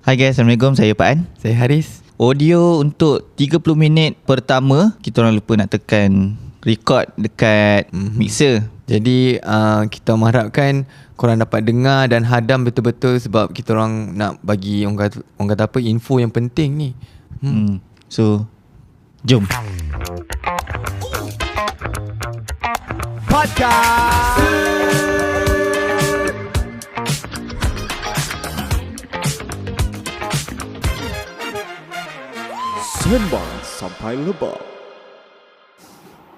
Hai guys, Assalamualaikum. Saya Pak An. Saya Haris. Audio untuk 30 minit pertama, kita orang lupa nak tekan record dekat mixer. Jadi kita mengharapkan korang dapat dengar dan hadam betul-betul sebab kita orang nak bagi orang kata apa, info yang penting ni. So, jom. Podcast. Sembang sampai lebak.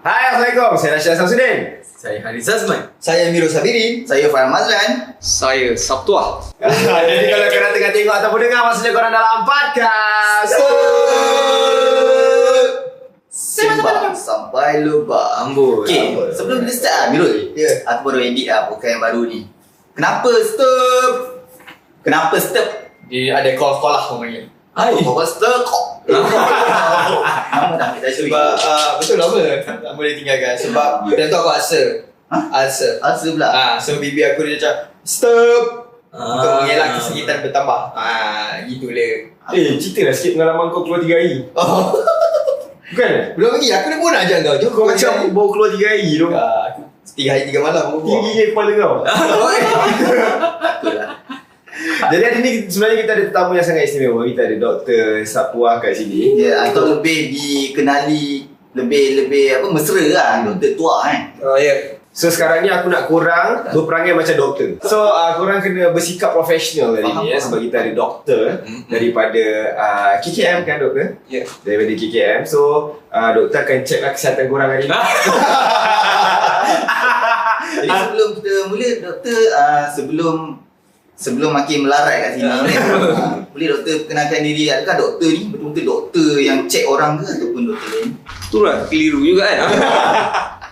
Hai, Assalamualaikum. Saya Rashid Samsudin. Saya Haris Azman. Saya Mirul Sabirin. Saya Farhan Mazlan. Saya Sabtuah. Jadi kalau korang tengah tengok ataupun dengar, maksudnya korang dalam podcast Sembang sampai lubang. Ambul. Okay, sebelum kita start Mirul. Ya. Aku baru edit program yang baru ni. Kenapa stop? Kenapa stop? Dia ada call lah orang panggil. Kenapa stop? Nama dah kita Sebab betul lama dia tinggalkan. Sebab time tu aku ulcer. Ulcer. Alsa pula. So bibi aku dia macam stop untuk mengelak kesakitan bertambah. Gitulah. ceritalah sikit pengalaman kau keluar 3 hari. Bukan? Belum lagi, aku dah pun nak ajak kau. Jom Kau macam baru keluar 3 hari tu. Aku 3 hari 3 malam aku keluar. Tinggi kepala kau. Jadi hari ni sebenarnya kita ada tetamu yang sangat istimewa. Kita ada Dr. Sabtuah kat sini. Ya, atau lebih dikenali lebih apa, mesra lah, doktor tua kan. Ya. So sekarang ni aku nak korang berperangai macam doktor. So korang kena bersikap profesional hari ni sebab kita ada doktor daripada KKM kan doktor? Ya. Daripada KKM. So doktor akan check lah kesihatan korang hari ni. Jadi sebelum kita mula, doktor sebelum makin melarat kat sini boleh doktor kenalkan diri. Adakah doktor ni betul-betul doktor yang check orang ke ataupun doktor lain? Itulah keliru juga kan.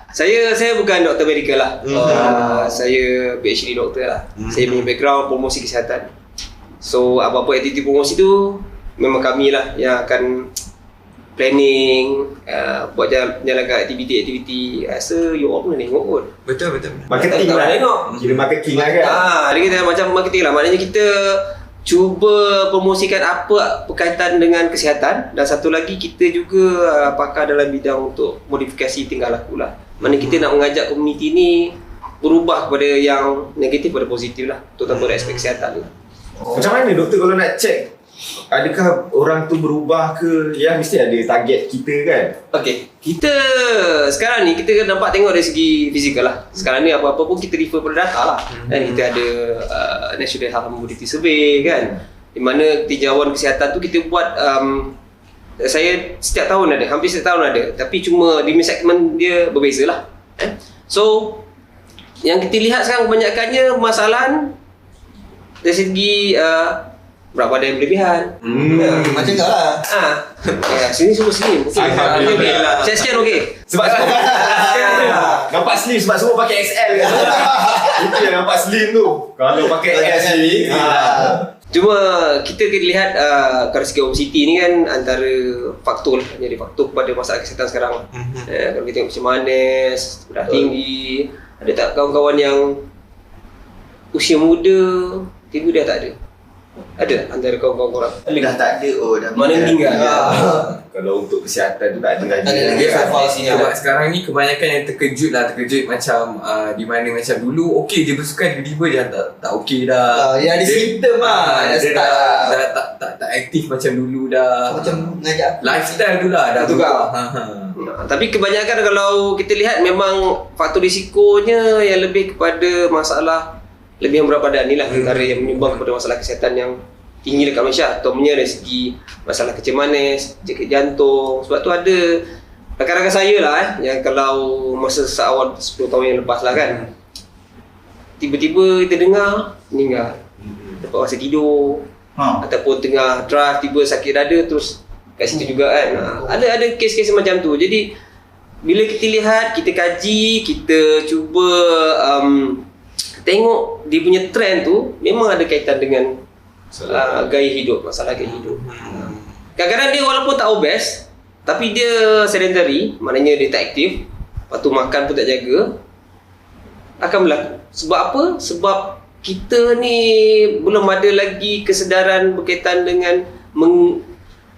Saya bukan doktor medical lah. Saya PhD doktor lah. Saya punya background promosi kesihatan. So apa-apa aktiviti promosi tu memang kami lah yang akan planning, buat jalankan aktiviti-aktiviti. Rasa you all pun tengok pun. Betul. Marketing Tak lah. tengok. Kira marketing lah kan. Dia kata macam marketing lah. Maknanya kita cuba promosikan apa berkaitan dengan kesihatan, dan satu lagi kita juga pakar dalam bidang untuk modifikasi tingkah laku lah. Mana kita nak mengajak komuniti ni berubah kepada yang negatif pada positif lah, terutama dari aspek kesihatan lah. Macam mana doktor kalau nak check? Adakah orang tu berubah ke? Ya, mesti ada target kita kan? Okey, kita sekarang ni kita nampak tengok dari segi fizikal lah. Sekarang ni apa-apa pun kita refer pada data lah. Dan kita ada National Health Mobility Survey kan, di mana tinjauan kesihatan tu kita buat saya setiap tahun ada, hampir setiap tahun ada. Tapi cuma di segmen dia berbeza lah. So yang kita lihat sekarang kebanyakannya masalah dari segi berat badan yang berlebihan. Macam kau lah. Sini semua sini. Okey. Saya scan okey. Sebab nampak slim sebab semua pakai XL kan. Itu yang nampak slim tu. Kalau pakai XL ni Cuma kita kena lihat dari segi obesity ni kan antara faktor lah, jadi faktor kepada masalah kesihatan sekarang. Kalau kita tengok macam manis, berat tinggi, ada tak kawan-kawan yang usia muda tiba dia tak ada? Ada antara kawan-kawan korang? Dah tak ada. Dah Mana meninggal? kalau untuk kesihatan tu tak ada lagi. Sebab sekarang ni kebanyakan yang terkejut macam di mana macam dulu okey dia bersukan, tiba-tiba dia tak okey dah. Yang ada simptom lah. Dia tak aktif macam dulu dah. Macam ngajak Lifestyle tu lah dah tukar. Tapi kebanyakan kalau kita lihat memang faktor risikonya yang lebih kepada masalah lebihan berat badan ni lah antara yang menyumbang kepada masalah kesihatan yang tinggi dekat Malaysia. Terutamanya dari segi masalah kecil manis, sakit jantung. Sebab tu ada rakan-rakan saya lah yang kalau masa awal 10 tahun yang lepas lah kan, tiba-tiba kita dengar meninggal dapat masa tidur, ataupun tengah drive tiba sakit dada terus kat situ juga kan. Ada kes-kes macam tu. Jadi bila kita lihat, kita kaji, kita cuba tengok dia punya trend tu memang ada kaitan dengan gaya hidup, masalah gaya hidup. Kadang-kadang dia walaupun tak obes tapi dia sedentary, maknanya dia tak aktif, lepas tu makan pun tak jaga, akan berlaku. Sebab apa? Sebab kita ni belum ada lagi kesedaran berkaitan dengan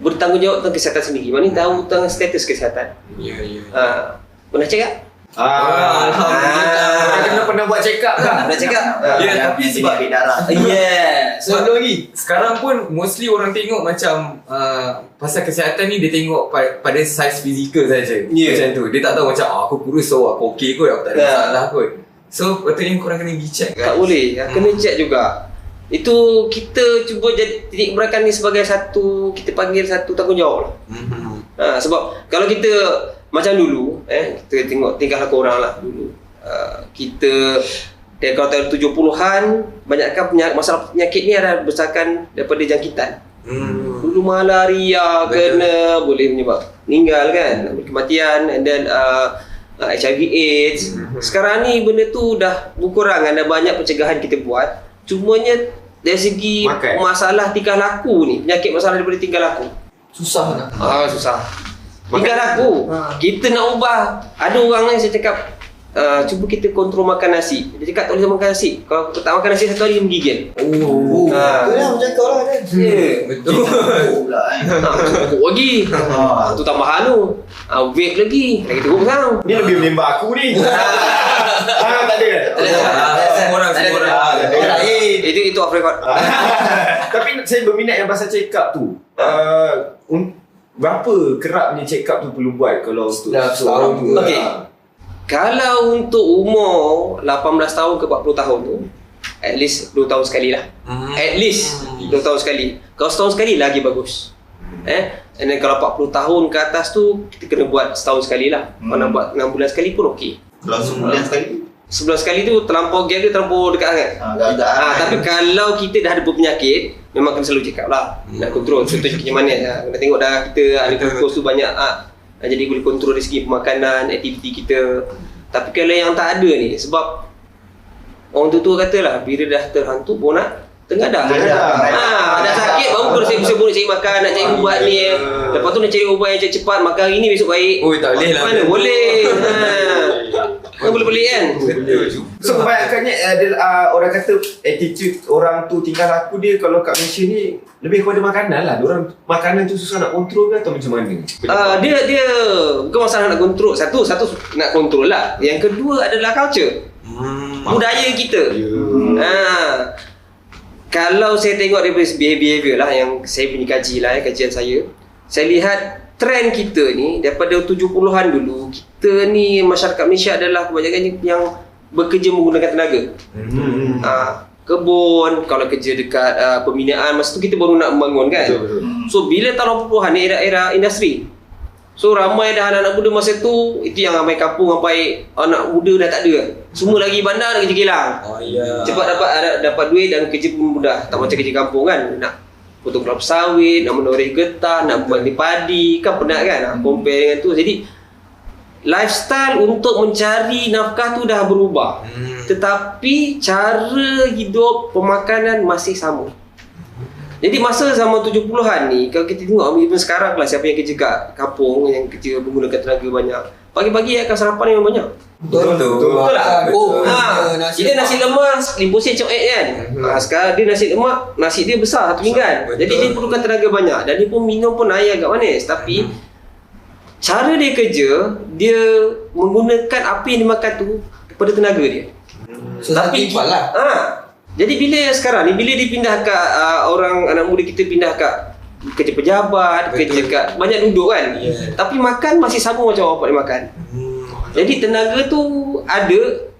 bertanggungjawab tentang kesihatan sendiri. Maknanya tahu tentang status kesihatan. Ya. Pernah check tak? Alhamdulillah. Pernah buat check up tak? Pernah check up? Ya, tapi sebab darah. So lagi sekarang pun mostly orang tengok macam pasal kesihatan ni dia tengok pada saiz fizikal saja. Macam tu. Dia tak tahu macam aku kurus aku okey kot, aku tak ada masalah kot. So patutnya korang kena pergi check kan. Tak boleh. Kena check juga. Itu kita cuba jadi titik beratkan ni sebagai satu, kita panggil satu tanggungjawab lah. Sebab kalau kita macam dulu, kita tengok tingkah laku orang lah dulu. Kita kalau tahun 70-an, banyakkan masalah penyakit ni ada berdasarkan daripada jangkitan. Dulu malaria kena, boleh menyebab meninggal kan, kematian, and then HIV AIDS. Sekarang ni benda tu dah berkurang, ada banyak pencegahan kita buat. Cumanya dari segi masalah tingkah laku ni, penyakit masalah daripada tingkah laku Susah tak? susah. Tingkah laku kita nak ubah. Ada orang ni saya cakap cuba kita kontrol makan nasi. Dia cakap tak boleh makan nasi. Kalau tak makan nasi satu hari dia menggigil. Betul lah macam kau lah kan. Betul. Pula Teruk lagi. Tu tambahan tu. Vape lagi teruk sekarang. Ni lebih menembak aku ni. Tak ada kan? Semua orang. Itu off record. Tapi saya berminat yang pasal check up tu. Berapa kerapnya check up tu perlu buat kalau untuk seorang tu? Okey. Kalau untuk umur 18 tahun ke 40 tahun tu, at least 2 tahun sekali lah. At least 2 tahun sekali. Kalau setahun sekali lagi bagus. And then kalau 40 tahun ke atas tu, kita kena buat setahun sekali lah. Kalau nak buat 6 bulan sekali pun okey. Kalau sebulan sekali? Sebulan sekali tu terlampau gap dia terlampau dekat sangat. Tapi kalau kita dah ada penyakit, memang kena selalu check up lah. Nak kontrol. Contohnya macam mana, kena tengok dah kita ada glucose tu banyak. Jadi boleh kontrol dari segi pemakanan, aktiviti kita. Tapi kalau yang tak ada ni, sebab orang tua katalah, bila dah terhantu pun nak tengadah. Dah sakit baru kena sibuk nak cari makan, nak cari ubat ni. Lepas tu nak cari ubat yang cepat, makan hari ni besok baik. Oh tak boleh lah. Mana boleh. Kan boleh pelik kan? So kebanyakannya orang kata attitude orang tu, tingkah laku dia kalau kat Malaysia ni lebih kepada makanan lah. Diorang makanan tu susah nak kontrol ke atau macam mana? Dia bukan masalah nak kontrol. Satu nak kontrol lah. Yang kedua adalah culture. Budaya kita. Kalau saya tengok daripada behavior lah, yang saya punya kaji lah, kajian saya lihat trend kita ni daripada 70-an dulu, kita ni masyarakat Malaysia adalah kebanyakan yang bekerja menggunakan tenaga. Kebun, kalau kerja dekat pembinaan, masa tu kita baru nak membangun kan. So bila tahun 80-an ni era industri, so ramai dah anak-anak muda masa tu, itu yang ramai kampung sampai anak muda dah tak ada. Semua lagi bandar nak kerja kilang. Cepat dapat duit dan kerja pun mudah. Tak macam kerja kampung kan, nak potong kelapa sawit, nak menoreh getah, nak banting padi, kan penat kan, compare dengan tu. Jadi lifestyle untuk mencari nafkah tu dah berubah. Tetapi cara hidup, pemakanan masih sama. Jadi masa zaman 70-an ni, kalau kita tengok even sekarang lah, siapa yang kerja kat kampung, yang kerja menggunakan tenaga banyak, pagi-pagi akan sarapan yang banyak. Betul lah. Dia nasi lemak 5 sen macam kan. Sekarang dia nasi lemak, nasi dia besar 1 pinggan. Jadi dia perlukan tenaga banyak. Dan dia pun minum pun air agak manis. Tapi cara dia kerja, dia menggunakan apa yang dimakan tu kepada tenaga dia. Tapi lah. Jadi bila sekarang ni, bila dia pindah kat orang anak muda kita pindah kat kerja pejabat, kerja kat banyak duduk kan. Tapi makan masih sama macam bapak dia makan. Jadi tenaga tu ada,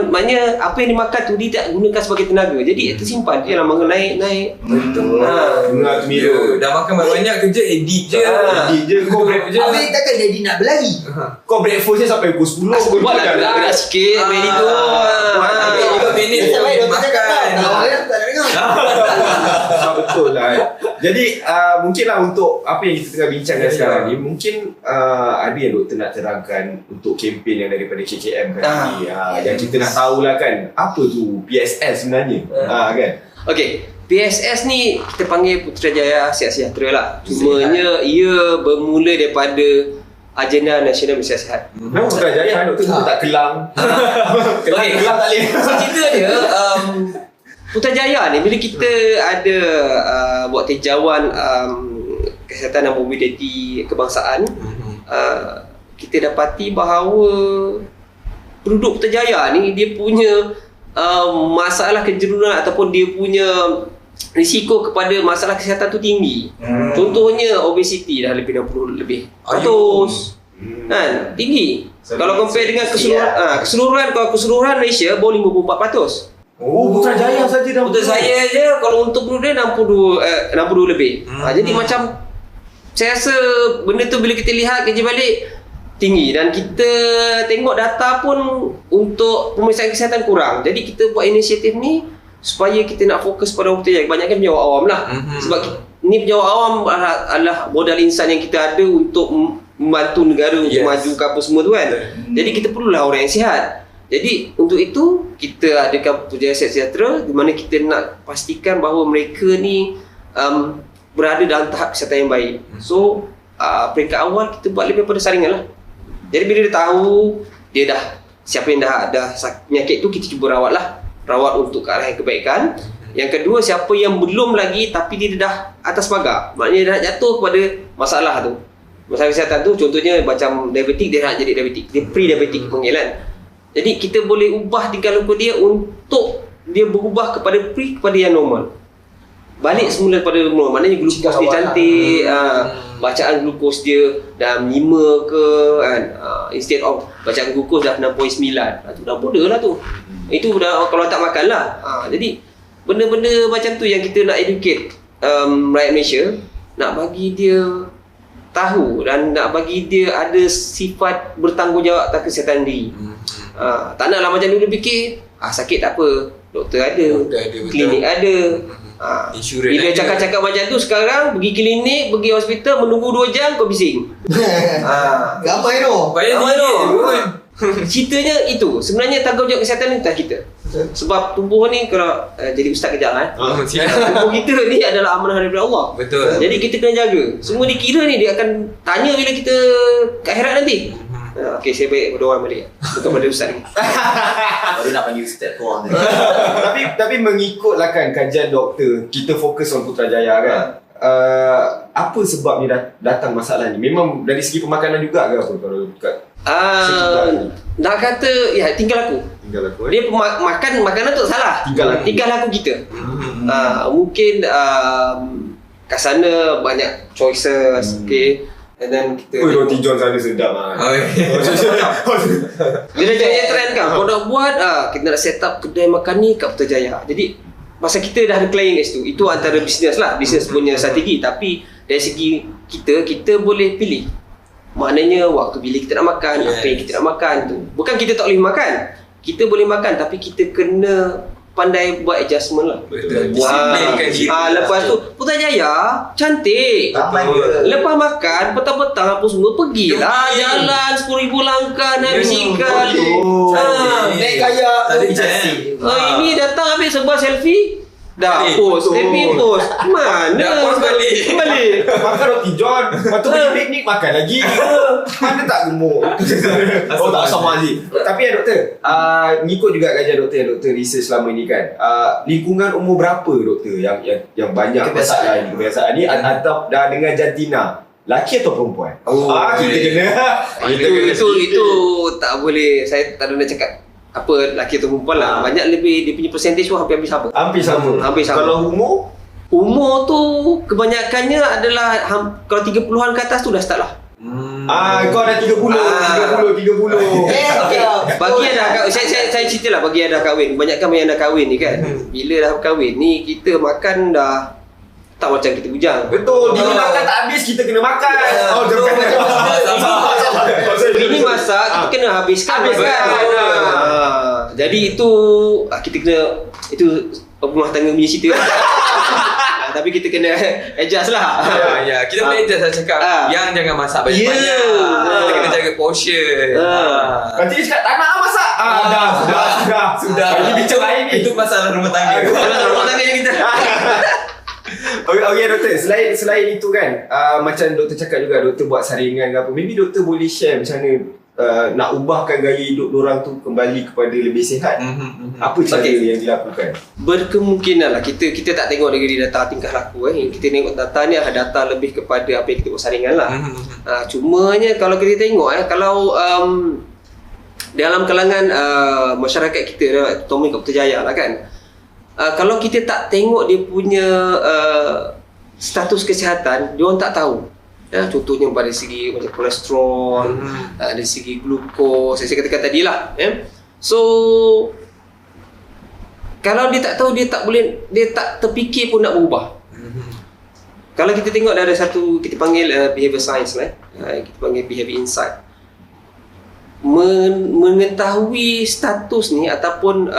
maknanya apa yang dimakan tu dia tak gunakan sebagai tenaga. Jadi tersimpan, dia lah naik. Betul. Dah makan banyak kerja edit je. Kau break je. Habis takkan jadi nak berlari. Kau breakfast je sampai pukul 10. Buat lah gerak sikit, beli tu. 3 minit makan. Betul lah. Jadi mungkinlah untuk apa yang kita tengah bincangkan sekarang ni, mungkin ada yang doktor nak terangkan untuk kempen yang daripada KKM kan ni, yang kita nak tahulah kan, apa tu PSS sebenarnya. Kan. Okey, PSS ni kita panggil Putrajaya Sihat Sejahtera lah. Cumanya ia bermula daripada Agenda Nasional Malaysia Sihat. Memang Putrajaya doktor tak Kelang. Kelang tak boleh. So cerita dia Putrajaya ni bila kita ada buat tinjauan kesihatan dan mobiliti kebangsaan, kita dapati bahawa penduduk Putrajaya ni dia punya masalah kejenuhan ataupun dia punya risiko kepada masalah kesihatan tu tinggi. Contohnya obesiti dah lebih 60 lebih 100 kan, tinggi. Kalau compare dengan keseluruhan Malaysia baru 54%. Putrajaya saja dah. Untuk saya je kalau untuk penduduk dia 62 lebih. Jadi macam saya rasa benda tu bila kita lihat kerja balik tinggi, dan kita tengok data pun untuk pemeriksaan kesihatan kurang. Jadi kita buat inisiatif ni supaya kita nak fokus pada orang Putrajaya. Kebanyakan penjawat awam lah. Sebab ni penjawat awam adalah modal insan yang kita ada untuk membantu negara untuk maju ke apa semua tu kan. Jadi kita perlulah orang yang sihat. Jadi untuk itu kita adakan Putrajaya Sihat Sejahtera, di mana kita nak pastikan bahawa mereka ni berada dalam tahap kesihatan yang baik. So peringkat awal kita buat lebih pada saringan lah. Jadi bila dia tahu dia dah siapa yang dah ada penyakit tu, kita cuba rawat untuk ke arah yang kebaikan. Yang kedua, siapa yang belum lagi tapi dia dah atas pagar, maknanya dia dah jatuh kepada masalah tu, masalah kesihatan tu. Contohnya macam diabetik, dia nak jadi diabetik, dia pre-diabetik panggilan. Jadi kita boleh ubah tingkah laku dia untuk dia berubah kepada kepada yang normal. Balik semula pada normal. Maknanya glukos dia cantik, bacaan glukos dia dah 5 ke kan, instead of bacaan glukos dah 6.9. Tu dah bodoh lah tu. Itu dah kalau tak makan lah. Jadi benda-benda macam tu yang kita nak educate rakyat Malaysia, nak bagi dia tahu dan nak bagi dia ada sifat bertanggungjawab atas kesihatan diri. Tak naklah macam dulu fikir sakit tak apa, doktor ada, klinik ada. Bila cakap-cakap macam tu, sekarang pergi klinik, pergi hospital, menunggu 2 jam kau bising. Ramai tu. Ceritanya itu sebenarnya tanggungjawab kesihatan ni atas kita. Sebab tubuh ni, kalau jadi ustaz kejap tubuh kita ni adalah amanah daripada Allah. Betul. Jadi kita kena jaga. Semua dikira ni dia akan tanya bila kita ke akhirat nanti. Okey, saya baik berdoa balik. Bukan pada ustaz ni. Baru nak panggil ustaz tu orang. Tapi mengikutlah kan kajian doktor, kita fokus on Putrajaya kan. Apa sebabnya datang masalah ni? Memang dari segi pemakanan juga ke apa kalau dekat? Nak kata tinggal laku. Dia makanan tu salah. Tinggal laku kita. Mungkin kat sana banyak choices, okey. And then kita roti john sana sedap lah. Dia dah jadi trend kan. Kau nak buat kita nak set up kedai makan ni kat Putrajaya. Jadi masa kita dah ada client kat situ, itu antara bisnes lah, bisnes punya strategi. Tapi dari segi kita boleh pilih. Maknanya waktu bila kita nak makan, apa yang kita nak makan tu. Bukan kita tak boleh makan, kita boleh makan, tapi kita kena pandai buat adjustment lah. Betul. Disiplinkan diri. Lepas tu Putrajaya cantik. Lepas makan petang-petang apa semua pergilah jalan 10,000 langkah naik basikal. Naik kayak. Ini datang ambil sebuah selfie. Dah post, post. Mana? Dah post balik. Makan roti john, lepas tu pergi piknik makan lagi. Mana tak gemuk. Tak sama lagi. Tapi ya doktor, ngikut juga kajian doktor yang doktor research selama ni kan. Lingkungan umur berapa doktor yang banyak masalah kebiasaan ni atau dah dengan jantina? Laki atau perempuan? Kita kena. Itu tak boleh, saya tak ada nak cakap apa lelaki atau perempuan lah. Banyak lebih dia punya percentage pun hampir sama. Hampir sama. Kalau umur tu kebanyakannya adalah kalau 30-an ke atas tu dah start lah. Kau dah 30. Okay. Bagi yang dah kahwin, saya cerita lah bagi yang dah kahwin. Kebanyakan yang dah kahwin ni kan, bila dah kahwin ni kita makan dah tak macam kita bujang. Betul, dia makan tak habis kita kena makan. Ini masak kita kena habiskan. Jadi itu kita kena, itu rumah tangga punya cerita. Tapi kita kena adjust lah. Ya, kita boleh adjust lah cakap yang jangan masak banyak-banyak. Kita kena jaga portion. Nanti dia cakap tak nak lah masak. Sudah. Ini bincang lain ni. Itu masalah rumah tangga. Masalah rumah tangga yang kita. Okay doktor, selain itu kan, macam doktor cakap juga doktor buat saringan ke apa, maybe doktor boleh share macam mana nak ubahkan gaya hidup diorang tu kembali kepada lebih sihat, apa cara yang dilakukan? Berkemungkinan lah kita tak tengok dari data tingkah laku kita tengok data ni adalah data lebih kepada apa yang kita buat saringan lah. Cumanya kalau kita tengok kalau dalam kalangan masyarakat kita, terutama kat Putrajaya lah kan, kalau kita tak tengok dia punya status kesihatan, dia orang tak tahu. Contohnya pada segi macam kolesterol, dari segi glukos, saya katakan tadi lah. So kalau dia tak tahu, dia tak terfikir pun nak berubah. Kalau kita tengok ada satu kita panggil behavior science lah, kita panggil behavior insight. Mengetahui status ni ataupun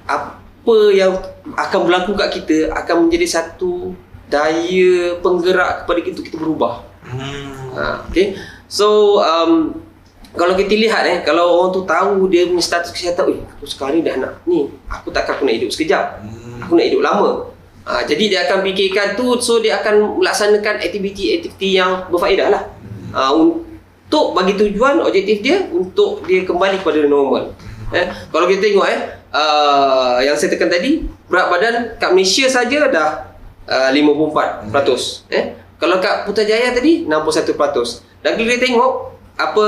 apa yang akan berlaku kat kita akan menjadi satu daya penggerak kepada kita untuk kita berubah. Okay. So kalau kita lihat kalau orang tu tahu dia punya status kesihatan, aku sekarang ni dah nak ni, aku takkan aku nak hidup sekejap, aku nak hidup lama. Jadi dia akan fikirkan tu, so dia akan melaksanakan aktiviti yang berfaedah lah, untuk bagi tujuan objektif dia untuk dia kembali kepada normal. Kalau kita tengok yang saya tekan tadi, berat badan kat Malaysia saja dah 54%. Kalau kat Putrajaya tadi 61%. Dan kita tengok apa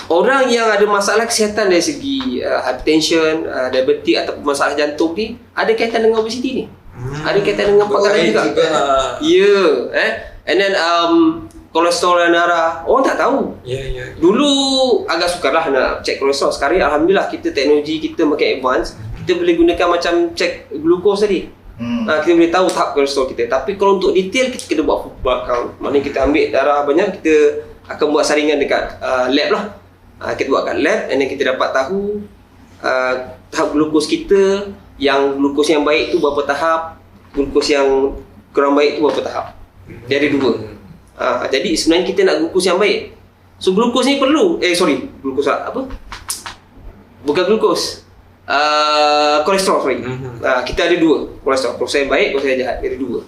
orang yang ada masalah kesihatan dari segi hypertension, diabetes atau masalah jantung ni ada kaitan dengan obesiti ni. Ada kaitan dengan makanan juga. Ya, and then kolesterol dan darah orang tak tahu. Dulu agak sukarlah nak cek kolesterol. Sekarang alhamdulillah kita teknologi kita makin advance. Kita boleh gunakan macam cek glukos tadi. Kita boleh tahu tahap kolesterol kita. Tapi kalau untuk detail kita kena buat blood count. Maknanya kita ambil darah banyak, kita akan buat saringan dekat lab lah. Kita buat kat lab, and then kita dapat tahu tahap glukos kita. Yang glukos yang baik tu berapa tahap, glukos yang kurang baik tu berapa tahap. Dia ada dua. Jadi sebenarnya kita nak glukos yang baik. So glukos ni perlu glukos apa? Bukan glukos, kolesterol sorry. Kita ada dua kolesterol yang baik, kolesterol yang jahat. Dia ada dua.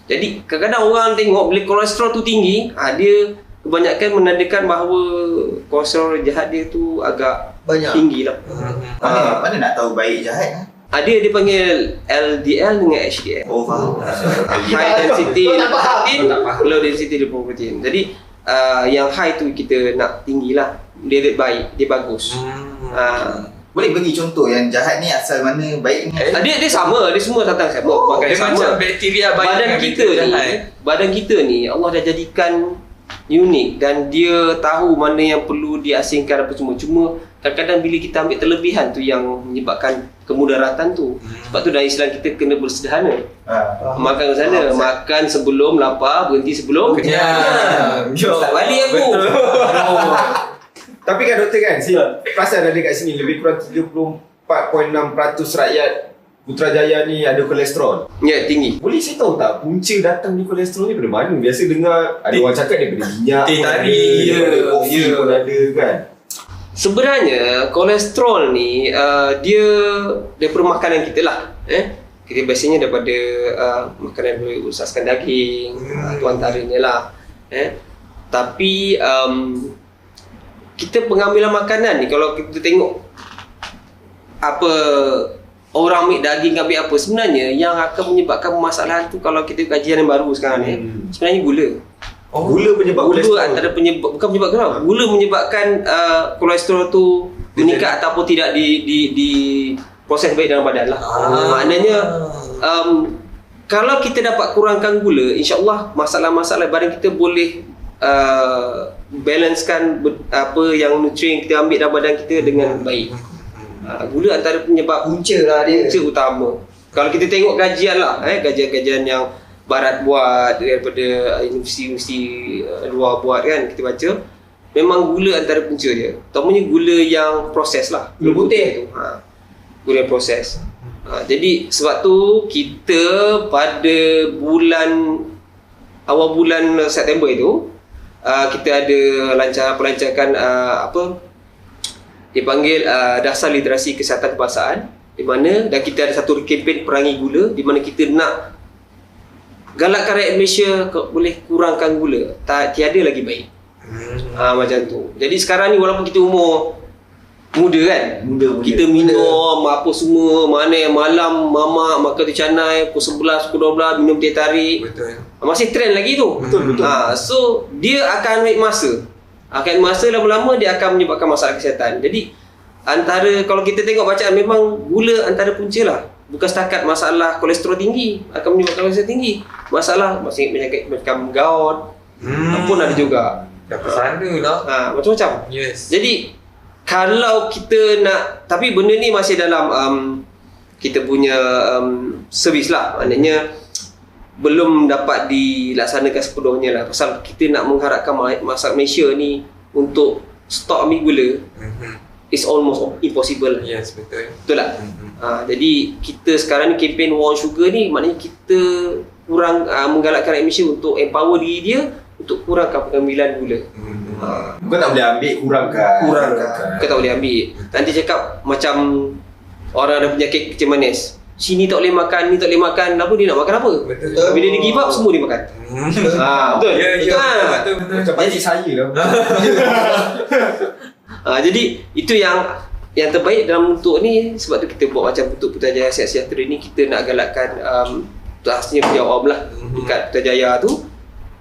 Jadi kadang-kadang orang tengok bila kolesterol tu tinggi, dia kebanyakan menandakan bahawa kolesterol jahat dia tu agak banyak, tinggi lah. Mana nak tahu baik jahat? Dia dipanggil LDL dengan HDL. Faham. High density lipoprotein, low density lipoprotein. Jadi yang high tu kita nak tinggi lah. Dia baik, dia bagus. Boleh bagi contoh yang jahat ni asal mana, baik ni? Dia sama, dia semua datang sama. Dia sama. macam bakteria baik. Badan kita ni Allah dah jadikan unik dan dia tahu mana yang perlu diasingkan apa semua. Cuma kadang-kadang bila kita ambil terlebihan tu yang menyebabkan kemudaratan tu. Sebab tu dalam Islam kita kena bersederhana. Makan ke sana, makan sebelum lapar, berhenti sebelum kenyang. Balik aku. Tapi kan doktor kan, saya perasan ada kat sini lebih kurang 34.6% rakyat Putrajaya ni ada kolesterol. Ya, tinggi. Boleh saya tahu tak punca datang di kolesterol ni dari mana? Biasa dengar ada orang cakap daripada minyak, daripada kopi pun ada kan. Sebenarnya kolesterol ni dia daripada makanan kita lah. Kita biasanya daripada makanan berasaskan daging, tu antaranya lah. Tapi kita pengambilan makanan ni, kalau kita tengok apa orang ambil daging, ambil apa, sebenarnya yang akan menyebabkan permasalahan tu kalau kita kajian yang baru sekarang ni sebenarnya gula. Gula penyebab kolesterol. Antara penyebab, bukan penyebab kolesterol. Gula menyebabkan kolesterol tu meningkat ataupun tidak di proses baik dalam badan lah. Maknanya kalau kita dapat kurangkan gula, insya-Allah masalah-masalah badan kita boleh balancekan apa yang nutrien kita ambil dalam badan kita dengan baik. Gula antara penyebab punca utama. Kalau kita tengok kajian lah, kajian-kajian yang barat buat daripada universiti luar buat kan, kita baca memang gula antara punca dia. Terutamanya gula yang proses lah, gula putih tu. Gula yang proses. Jadi sebab tu kita pada awal bulan September itu kita ada pelancaran dipanggil dasar literasi kesihatan kebangsaan, di mana dan kita ada satu kempen perangi gula, di mana kita nak galakkan rakyat Malaysia boleh kurangkan gula. Tiada lagi baik. Macam tu. Jadi sekarang ni walaupun kita umur muda kan, kita minum apa semua, mana yang malam mamak makan tu canai pukul 11, pukul 12 minum teh tarik. Betul. Masih trend lagi tu. Betul. So dia akan ambil masa. Lama-lama dia akan menyebabkan masalah kesihatan. Jadi antara kalau kita tengok bacaan memang gula antara punca lah. Bukan setakat masalah kolesterol tinggi akan menyebabkan kolesterol tinggi. Masalah penyakit macam gout pun ada juga. Dah persada lah. Macam-macam. Yes. Jadi kalau kita nak, tapi benda ni masih dalam kita punya servis lah. Maknanya belum dapat dilaksanakan sepenuhnya lah. Pasal kita nak mengharapkan masyarakat Malaysia ni untuk stop ambil gula, it's almost impossible. Yes, betul. Betul tak? Jadi kita sekarang ni kempen War on Sugar ni, maknanya kita kurang menggalakkan rakyat Malaysia untuk empower diri dia untuk kurangkan pengambilan gula. Kau tak boleh ambil, kurangkan. Kau tak boleh ambil. Nanti cakap macam orang ada penyakit kecil manis. Sini tak boleh makan, ni tak boleh makan. Apa dia nak makan apa? Betul. Bila dia give up, semua dia makan. Betul? Ya, betul. Macam pakcik saya lah. Jadi itu yang terbaik dalam bentuk ni. Sebab tu kita buat macam bentuk Putrajaya Sihat Sejahtera ni. Kita nak galakkan asalnya punya awam lah dekat Putrajaya tu,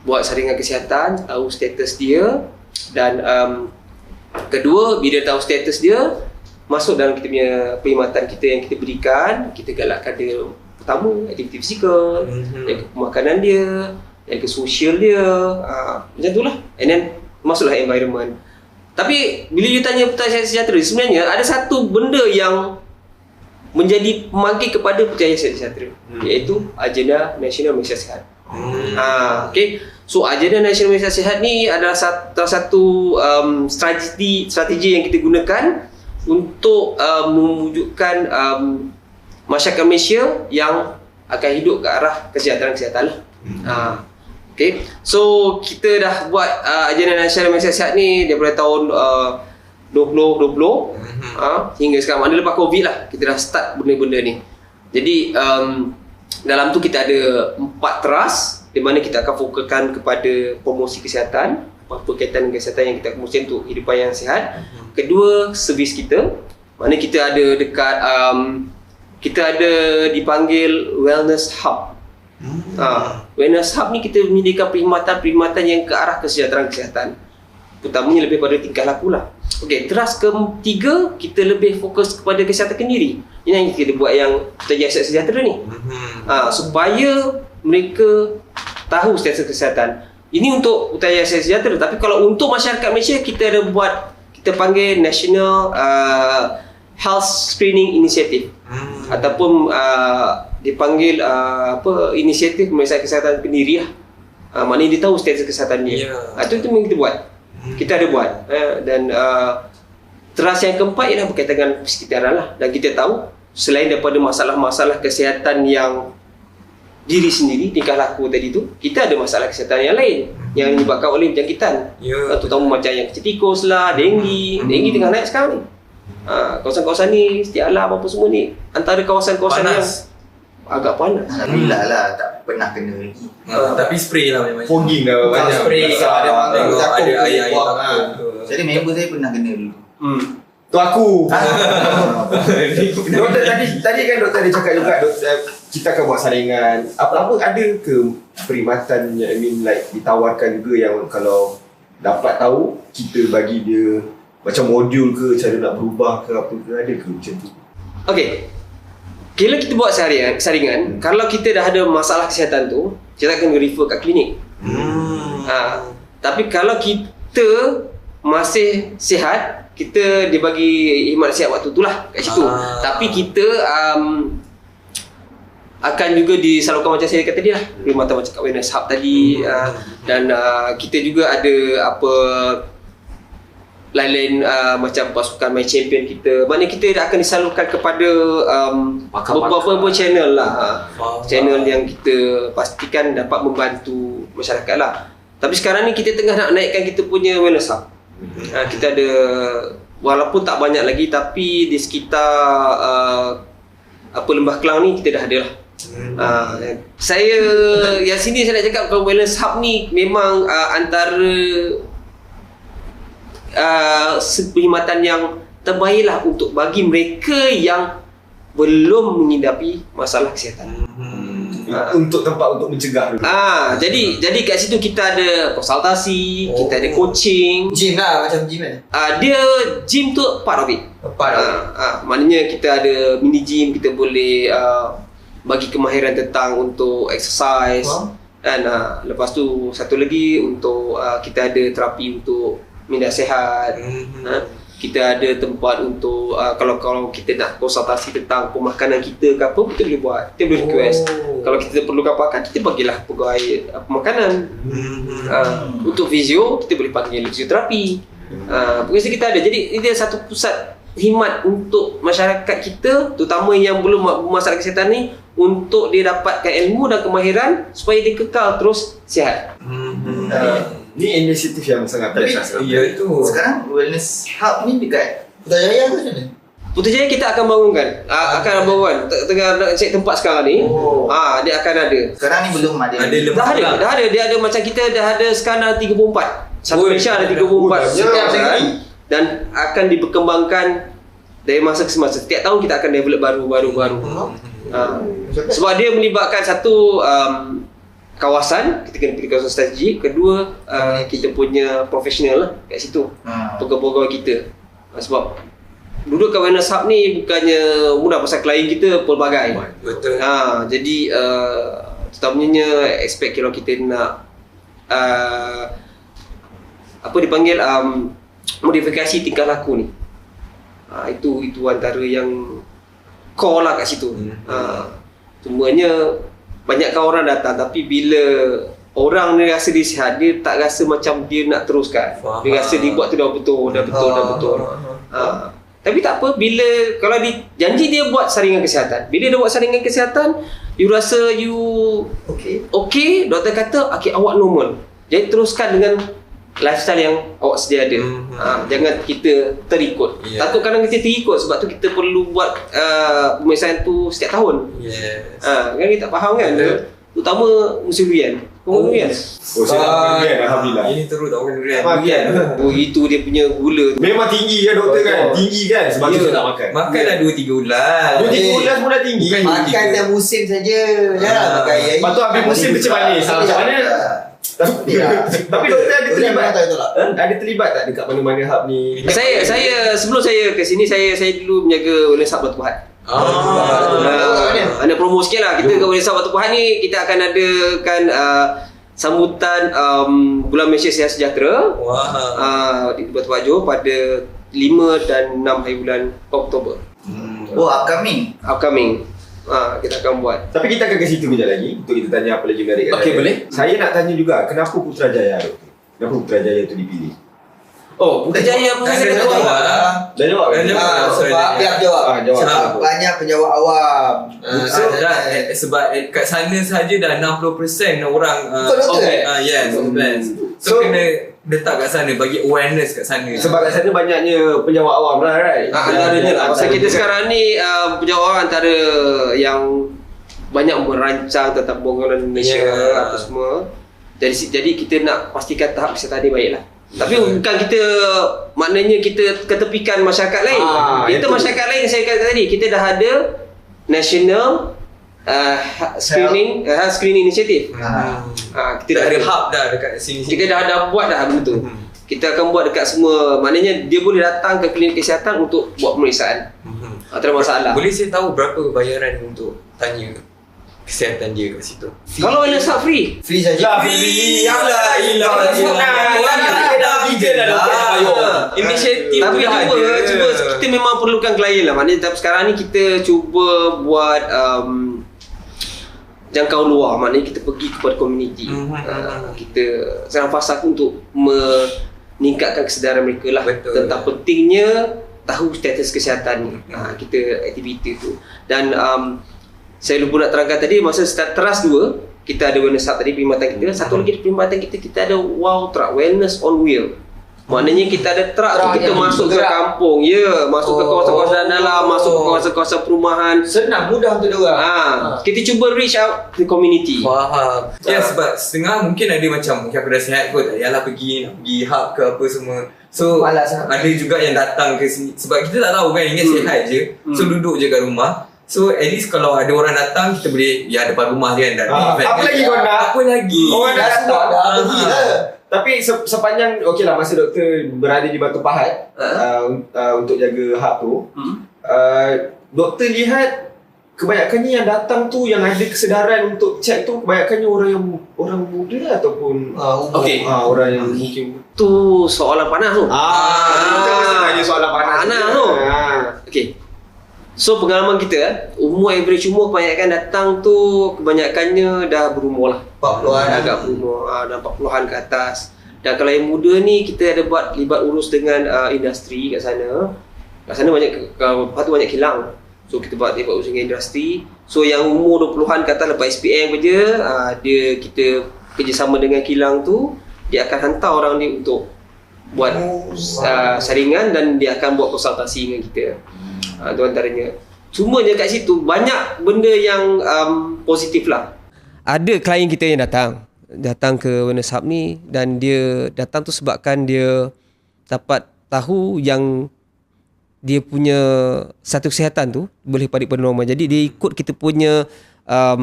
buat saringan kesihatan, tahu status dia. Dan kedua, bila tahu status dia, masuk dalam kita punya perkhidmatan kita yang kita berikan. Kita galakkan dia, pertama aktiviti fizikal, yang ke pemakanan dia, yang ke sosial dia, macam tu lah. And then masuklah environment. Tapi bila you tanya Putrajaya Sejahtera, sebenarnya ada satu benda yang menjadi pemanggil kepada Putrajaya Sejahtera, iaitu Agenda Nasional Malaysia Sihat. Okay. So Agenda Nasional Malaysia Sihat ni adalah satu strategi yang kita gunakan untuk mewujudkan masyarakat Malaysia yang akan hidup ke arah kesejahteraan lah. Okay. So kita dah buat Agenda Nasional Malaysia Sihat ni daripada tahun 2020 hingga sekarang. Mana lepas COVID lah kita dah start benda-benda ni. Jadi dalam tu kita ada 4 teras di mana kita akan fokuskan kepada promosi kesihatan, apa-apa kaitan dengan kesihatan yang kita promosi untuk kehidupan yang sihat. Kedua, servis kita. Mana kita ada dekat kita ada dipanggil Wellness Hub. Wellness Hub ni kita menyediakan perkhidmatan yang ke arah kesejahteraan kesihatan. Utamanya lebih pada tingkah laku lah. Okey, teras ketiga kita lebih fokus kepada kesihatan kendiri. Ini yang kita buat yang Putrajaya Sihat Sejahtera ni. Supaya mereka tahu status kesihatan. Ini untuk Putrajaya Sihat Sejahtera. Tapi kalau untuk masyarakat Malaysia, kita ada buat, kita panggil National Health Screening Initiative. Ataupun dipanggil inisiatif pemeriksaan kesihatan kendiri lah. Maknanya dia tahu status kesihatan dia. Itu yang kita buat. Kita ada buat. Dan teras yang keempat ialah berkaitan dengan persekitaran lah. Dan kita tahu selain daripada masalah-masalah kesihatan yang diri sendiri, tingkah laku tadi tu, kita ada masalah kesihatan yang lain yang menyebabkan oleh penjangkitan. Terutama macam yang kecil tikus lah, denggi. Denggi tengah naik sekarang ni. Kawasan-kawasan ni, Siti Alam apa semua ni, antara kawasan-kawasan yang agak panas. Alhamdulillah lah, tak pernah kena lagi. Tapi spray lah memang. Fogging dah banyak. Spray kalau ada Takut ada air buat. Jadi member saya pernah kena dulu. Tu aku. Doktor tadi kan doktor ada cakap juga, doktor kita akan buat saringan. Apa ada ke perkhidmatan yang like ditawarkan juga yang kalau dapat tahu kita bagi dia macam modul ke, cara nak berubah ke apa ke, ada ke macam tu? Okey. Bila kita buat saringan, kalau kita dah ada masalah kesihatan tu, kita akan refer kat klinik. Tapi kalau kita masih sihat, kita dibagi khidmat sihat waktu tu lah kat situ. Tapi kita akan juga disalurkan macam saya kata tadi lah, perkhidmatan macam kat Wellness Hub tadi. Dan kita juga ada apa lain-lain macam pasukan My Champion kita. Maknanya kita akan disalurkan kepada beberapa channel lah. Channel yang kita pastikan dapat membantu masyarakat lah. Tapi sekarang ni kita tengah nak naikkan kita punya Wellness Hub. Kita ada, walaupun tak banyak lagi, tapi di sekitar Lembah Kelang ni kita dah ada lah. Saya yang sini saya nak cakap kalau Wellness Hub ni memang antara perkhidmatan yang terbaik lah untuk bagi mereka yang belum menghadapi masalah kesihatan. Untuk tempat untuk mencegah dulu. Jadi kat situ kita ada konsultasi, kita ada coaching. Gym lah, macam gym kan? Dia gym tu part of it. Maknanya kita ada mini gym, kita boleh bagi kemahiran tentang untuk exercise. Dan lepas tu satu lagi untuk kita ada terapi untuk minda sihat. Kita ada tempat untuk kalau kita nak konsultasi tentang pemakanan kita ke apa, kita boleh buat. Kita boleh request. Kalau kita perlukan pakar, kita panggillah pegawai pemakanan. Untuk fizio, kita boleh panggil fisioterapi. Pokoknya kita ada. Jadi ini ada satu pusat khidmat untuk masyarakat kita, terutama yang belum bermasalah kesihatan ni, untuk dia dapatkan ilmu dan kemahiran supaya dia kekal terus sihat. Ni inisiatif yang sangat best. Ya tu. Sekarang wellness hub ni dekat Putrajaya ke mana? Putrajaya kita akan bangunkan. Akan bangun. Tengah nak cek tempat sekarang ni. Dia akan ada. Sekarang ni belum ada. Dah ada. Dia ada macam kita dah ada sekarang dah 34. Satu Malaysia ada 34 setiap negeri. Dan akan diperkembangkan dari masa ke semasa. Setiap tahun kita akan develop baru. Sebab dia melibatkan satu kawasan, kita kena pilih kawasan strategik. Kedua, kita punya profesional lah kat situ, pegawai-pegawai kita. Sebab duduk kat wellness hub ni bukannya mudah, pasal klien kita pelbagai. Betul. Jadi terutamanya aspek kalau kita nak apa dipanggil modifikasi tingkah laku ni. Itu antara yang core lah kat situ. Semuanya banyakkan orang datang, tapi bila orang ni rasa dia sihat, dia tak rasa macam dia nak teruskan. Dia rasa dia buat tu dah betul. Tapi tak apa, bila kalau janji dia buat saringan kesihatan, bila dia buat saringan kesihatan, you rasa you okay, doktor kata awak normal, jadi teruskan dengan lifestyle yang awak sedia ada. Jangan kita terikut. Takut kadang kita terikut, sebab tu kita perlu buat pemeriksaan tu setiap tahun. Kan kita tak faham kan. Terutama musim durian. Durian. Saya durian, alhamdulillah. Ini terus tak makan durian. Itu dia punya gula tu. Memang tinggi kan doktor kan? Tinggi kan? Sebab tu saya tak makan. Makanlah 2-3 bulan. 2-3 bulan pun dah tinggi. Makan dah musim saja. Jangan pakai air. Lepas tu habis musim macam mana? Tapi doktor ada terlibat ada terlibat tak dekat mana-mana hub ni? Saya sebelum saya ke sini, saya dulu menjaga wellness hub Batu Pahat. Ada promo sikit lah. Kita ke wellness hub Batu Pahat ni, kita akan adakan sambutan Bulan Malaysia Sihat Sejahtera di Batu Pahat Johor pada 5 dan 6 hari bulan Oktober. Upcoming. Kita akan buat. Tapi kita akan ke situ kejap lagi untuk kita tanya apa lagi menarik. Okey, boleh. Saya nak tanya juga, kenapa Putrajaya doktor? Kenapa Putrajaya tu dipilih? Putrajaya apa saya dah jawab. Dah jawab kan? Biar jawab. Banyak penjawab awam. Sebab kat sana saja dah 60% orang yes, So kena letak kat sana, bagi awareness kat sana. Sebab kat sana banyaknya penjawab awam lah, right? Antaranya lah. Pasal kita sekarang ni penjawab awam antara yang banyak merancang tentang pembangunan Malaysia apa semua. Jadi kita nak pastikan tahap kesihatan ni baik lah. Tapi bukan kita, maknanya kita ketepikan masyarakat lain. Kita masyarakat lain, saya kata tadi, kita dah ada National Screening Initiative. Kita dah ada hub dah dekat sini. Kita dah buat dah benda tu. Kita akan buat dekat semua, maknanya dia boleh datang ke klinik kesihatan untuk buat pemeriksaan. Tak ada masalah. Boleh saya tahu berapa bayaran untuk tanya kesihatan dia kat situ? Kalau wellness hub free. Free saja. Inisiatif tapi cuba kita memang perlukan klien lah. Maknanya sekarang ni kita cuba buat jangkau luar. Maknanya kita pergi kepada komuniti. Kita serang fasa untuk meningkatkan kesedaran mereka lah. Tentang pentingnya tahu status kesihatan ni. Kita aktiviti tu. Dan saya lupa nak terangkan tadi, masa start teras 2 kita ada wellness hub tadi, perkhidmatan kita. Satu lagi perkhidmatan kita ada wow truck, wellness on wheel. Maknanya kita ada truck tu, kita masuk ke kampung, masuk ke kawasan-kawasan dalam, masuk ke kawasan-kawasan perumahan. Senang, mudah untuk diorang. Kita cuba reach out to community. Faham. Sebab setengah mungkin ada macam, aku dah sihat kot, tak payahlah pergi hub ke apa semua. So Malas lah. ada juga yang datang ke sini sebab kita tak tahu kan, ingat sihat je. So duduk je kat rumah. So at least kalau ada orang datang, kita boleh depan rumah je kan. Apa lagi kau nak? Apa lagi? Orang dah semua dah pergi lah. Tapi sepanjang okey lah masa doktor berada di Batu Pahat untuk jaga hub tu, doktor lihat kebanyakannya yang datang tu yang ada kesedaran untuk check tu kebanyakannya orang muda lah ataupun Okey. orang yang mungkin Tu soalan panas tu. kita mesti tanya soalan panas tu. Okey. So pengalaman kita, average umur kebanyakan datang tu kebanyakannya dah berumur lah. 40-an. Agak berumur, dah 40-an ke atas. Dan kalau yang muda ni kita ada buat libat urus dengan industri kat sana. Kat sana banyak lepas tu banyak kilang. So kita buat libat urus dengan industri. So yang umur 20-an ke atas lepas SPM je, kita kerjasama dengan kilang tu, dia akan hantar orang ni untuk buat saringan dan dia akan buat konsultasi dengan kita. Itu antaranya. Cumanya kat situ banyak benda yang positif lah. Ada klien kita yang datang ke Wellness Hub ni, dan dia datang tu sebabkan dia dapat tahu yang dia punya satu kesihatan tu boleh balik pada normal. Jadi dia ikut kita punya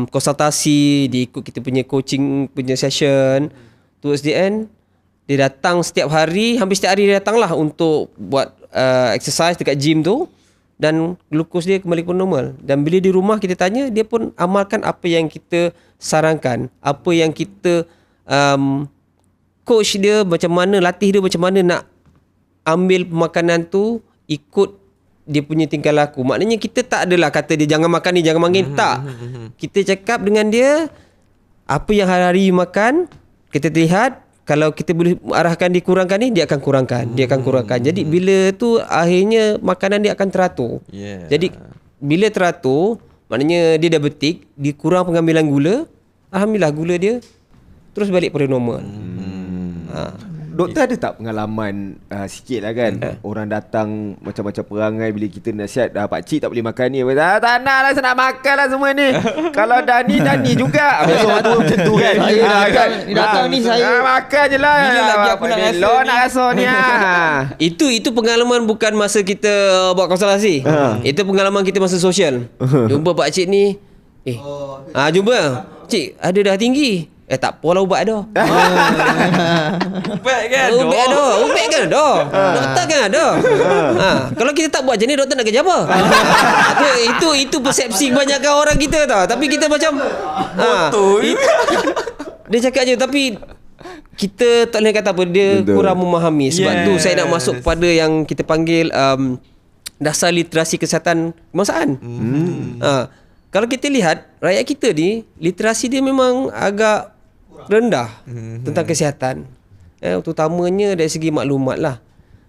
konsultasi, dia ikut kita punya coaching punya session. Towards the end, dia datang setiap hari, hampir setiap hari dia datang lah untuk buat exercise dekat gym tu, dan glukos dia kembali pun normal. Dan bila di rumah kita tanya, dia pun amalkan apa yang kita sarankan, apa yang kita coach dia macam mana, latih dia macam mana nak ambil makanan tu ikut dia punya tingkah laku. Maknanya kita tak adalah kata dia jangan makan ni, jangan makan tak. Kita cakap dengan dia apa yang hari-hari makan, kita lihat kalau kita boleh arahkan dia kurangkan ni, dia akan kurangkan. Dia akan kurangkan. Jadi bila tu akhirnya makanan dia akan teratur. Jadi bila teratur, maknanya dia dah betik, dia kurang pengambilan gula, alhamdulillah gula dia terus balik pada normal. Doktor ada tak pengalaman sikit lah kan, orang datang macam-macam perangai bila kita nasihat, pakcik tak boleh makan ni, tak nak lah, saya nak makan lah semua ni. Kalau Dani juga biasa orang tua macam tu kan. Ni datang ni saya makan je lah, bila lagi aku nak rasa Lo nak rasa ni Itu pengalaman bukan masa kita buat konsultasi. Itu pengalaman kita masa sosial. Jumpa pakcik ni, jumpa cik ada dah tinggi. Tak apalah, ubat dah. Ubat kan? Ubat kan dah. Doktor kan dah. Kalau kita tak buat macam ni, doktor nak kerja apa? Itu persepsi kebanyakan orang kita tau. Tapi kita macam dia cakap je, tapi kita tak boleh kata apa, dia kurang memahami. Sebab tu saya nak masuk kepada yang kita panggil dasar literasi kesihatan kebangsaan. Kalau kita lihat rakyat kita ni, literasi dia memang agak rendah tentang kesihatan, terutamanya dari segi maklumat lah.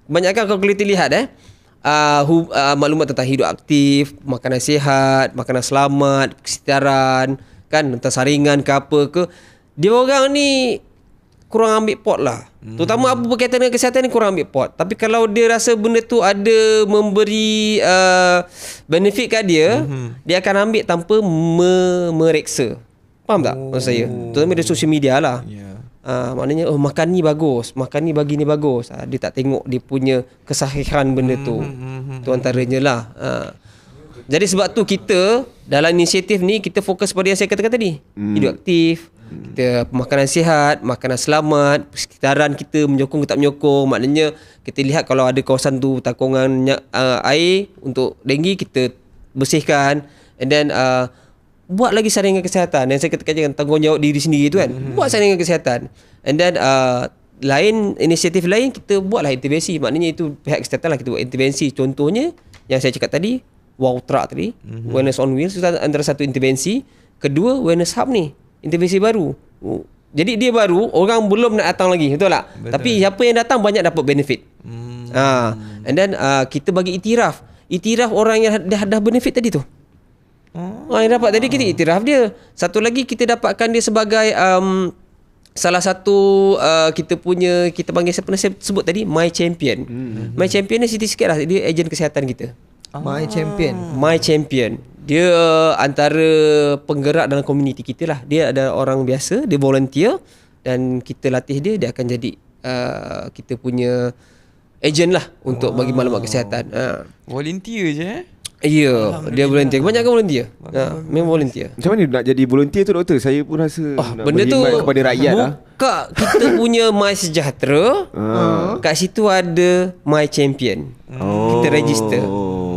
Kebanyakan kalau kita lihat maklumat tentang hidup aktif, makanan sihat, makanan selamat, kesedaran kan, tentang saringan ke apa ke, dia orang ni kurang ambil pot lah. Terutama apa berkaitan dengan kesihatan ni kurang ambil pot. Tapi kalau dia rasa benda tu ada memberi benefit kat dia, dia akan ambil tanpa mereksa. Faham tak maksud saya? Terutama dari social media lah. Maknanya makan ni bagus, makan ni bagi ni bagus. Dia tak tengok dia punya kesahihan benda tu. Tu antaranya lah. Jadi sebab tu kita dalam inisiatif ni kita fokus pada yang saya katakan tadi. Hidup aktif, kita makanan sihat, makanan selamat, persekitaran kita menyokong ke tak menyokong. Maknanya kita lihat kalau ada kawasan tu takungan air untuk denggi, kita bersihkan. And then buat lagi saringan kesihatan. Yang saya katakan jangan tanggungjawab diri sendiri tu kan. Buat saringan kesihatan. And then inisiatif lain kita buatlah intervensi. Maknanya itu pihak kesihatan lah, kita buat intervensi. Contohnya yang saya cakap tadi, Wow Truck tadi, Wellness on Wheels, itu antara satu intervensi. Kedua, Wellness Hub ni, intervensi baru. Jadi dia baru, orang belum nak datang lagi, betul tak? Betul. Tapi siapa yang datang banyak dapat benefit. And then kita bagi iktiraf orang yang dah benefit tadi tu. Yang dapat tadi kita iktiraf dia. Satu lagi kita dapatkan dia sebagai salah satu kita panggil, saya pernah sebut tadi, My Champion. My Champion ni sikit lah, dia ejen kesihatan kita. My Champion. Dia antara penggerak dalam komuniti kita lah. Dia ada orang biasa, dia volunteer, dan kita latih dia akan jadi kita punya agent lah untuk bagi maklumat kesihatan. Volunteer je Ya, dia volunteer. Kebanyakan volunteer. Memang volunteer. Macam mana nak jadi volunteer tu doktor? Saya pun rasa nak Benda tu berkhidmat kepada rakyat lah. buka kita punya My Sejahtera. Kat situ ada My Champion. Kita register.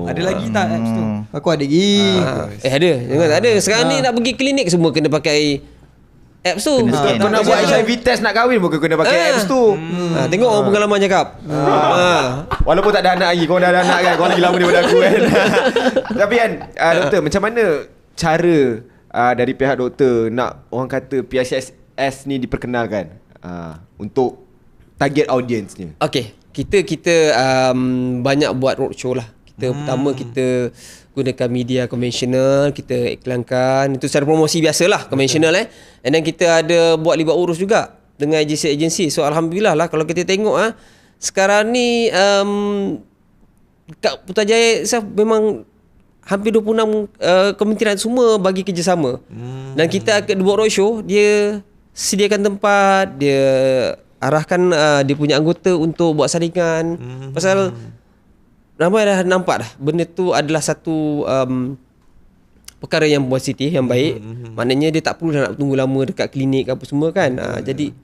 Ada lagi tak apps tu? Aku ada lagi. Ada. Jangan tak ada. Sekarang ni nak pergi klinik semua kena pakai apps tu. Kau nak buat HIV test nak kahwin pun kau kena pakai apps tu. Tengok orang pengalaman cakap. Walaupun tak ada anak lagi, kau dah ada anak kan, kau lagi lama daripada aku kan. Tapi kan doktor, macam mana cara dari pihak doktor nak orang kata PSS ni diperkenalkan untuk target audiensnya? Okey, kita banyak buat roadshow lah. Pertama kita gunakan media konvensional, kita iklankan, itu secara promosi biasalah, konvensional and then kita ada buat libat urus juga dengan agensi-agensi. So alhamdulillah lah kalau kita tengok sekarang ni kat Putrajaya memang hampir 26 kementerian semua bagi kerjasama. Dan kita akan buat roadshow, dia sediakan tempat, dia arahkan dia punya anggota untuk buat saringan. Pasal ramai dah nampak dah benda tu adalah satu perkara yang positif, yang baik. Maknanya dia tak perlu nak tunggu lama dekat klinik ke apa semua kan. Jadi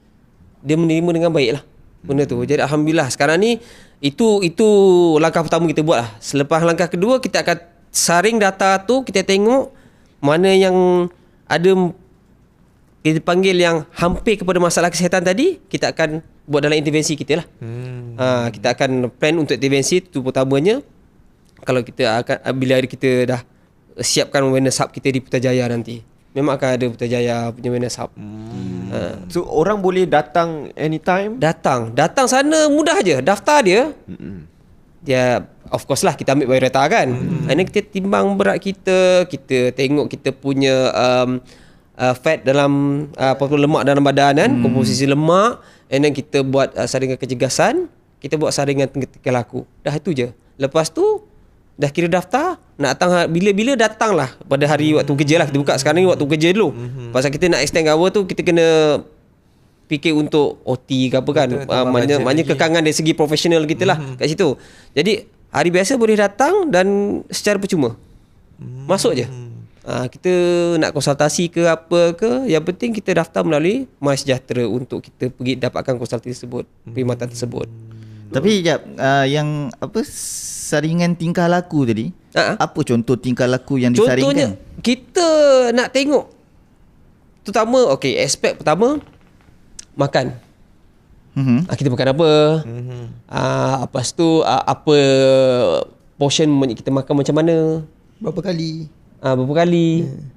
dia menerima dengan baik lah benda tu. Jadi alhamdulillah sekarang ni itu langkah pertama kita buat lah. Selepas langkah kedua, kita akan saring data tu, kita tengok mana yang ada kita panggil yang hampir kepada masalah kesihatan tadi, kita akan buat dalam intervensi kita lah. Kita akan plan untuk intervensi itu pertamanya. Kalau kita akan bila kita dah siapkan awareness hub kita di Putrajaya nanti, memang akan ada Putrajaya punya awareness hub. So orang boleh datang anytime? Datang sana mudah je, daftar dia. Dia of course lah kita ambil biodata kan. And then kita timbang berat kita tengok kita punya fat dalam lemak dalam badan kan, komposisi lemak, and then kita buat saringan kecergasan, kita buat saringan tingkah laku. Dah itu je. Lepas tu dah kira daftar, nak datang bila-bila datanglah pada hari waktu kerja lah. Kita buka sekarang ni waktu kerja dulu. Pasal kita nak extend hour tu, kita kena fikir untuk OT ke apa kan. Maknanya kekangan dari segi profesional kita lah kat situ. Jadi hari biasa boleh datang dan secara percuma. Masuk je. Kita nak konsultasi ke apa ke, yang penting kita daftar melalui My Sejahtera untuk kita pergi dapatkan konsultasi tersebut, perkhidmatan tersebut. Tapi yang apa saringan tingkah laku tadi, apa contoh tingkah laku yang disaringkan? Contohnya kita nak tengok terutama aspek pertama makan. Kita makan apa? Lepas tu apa portion kita makan macam mana? Berapa kali?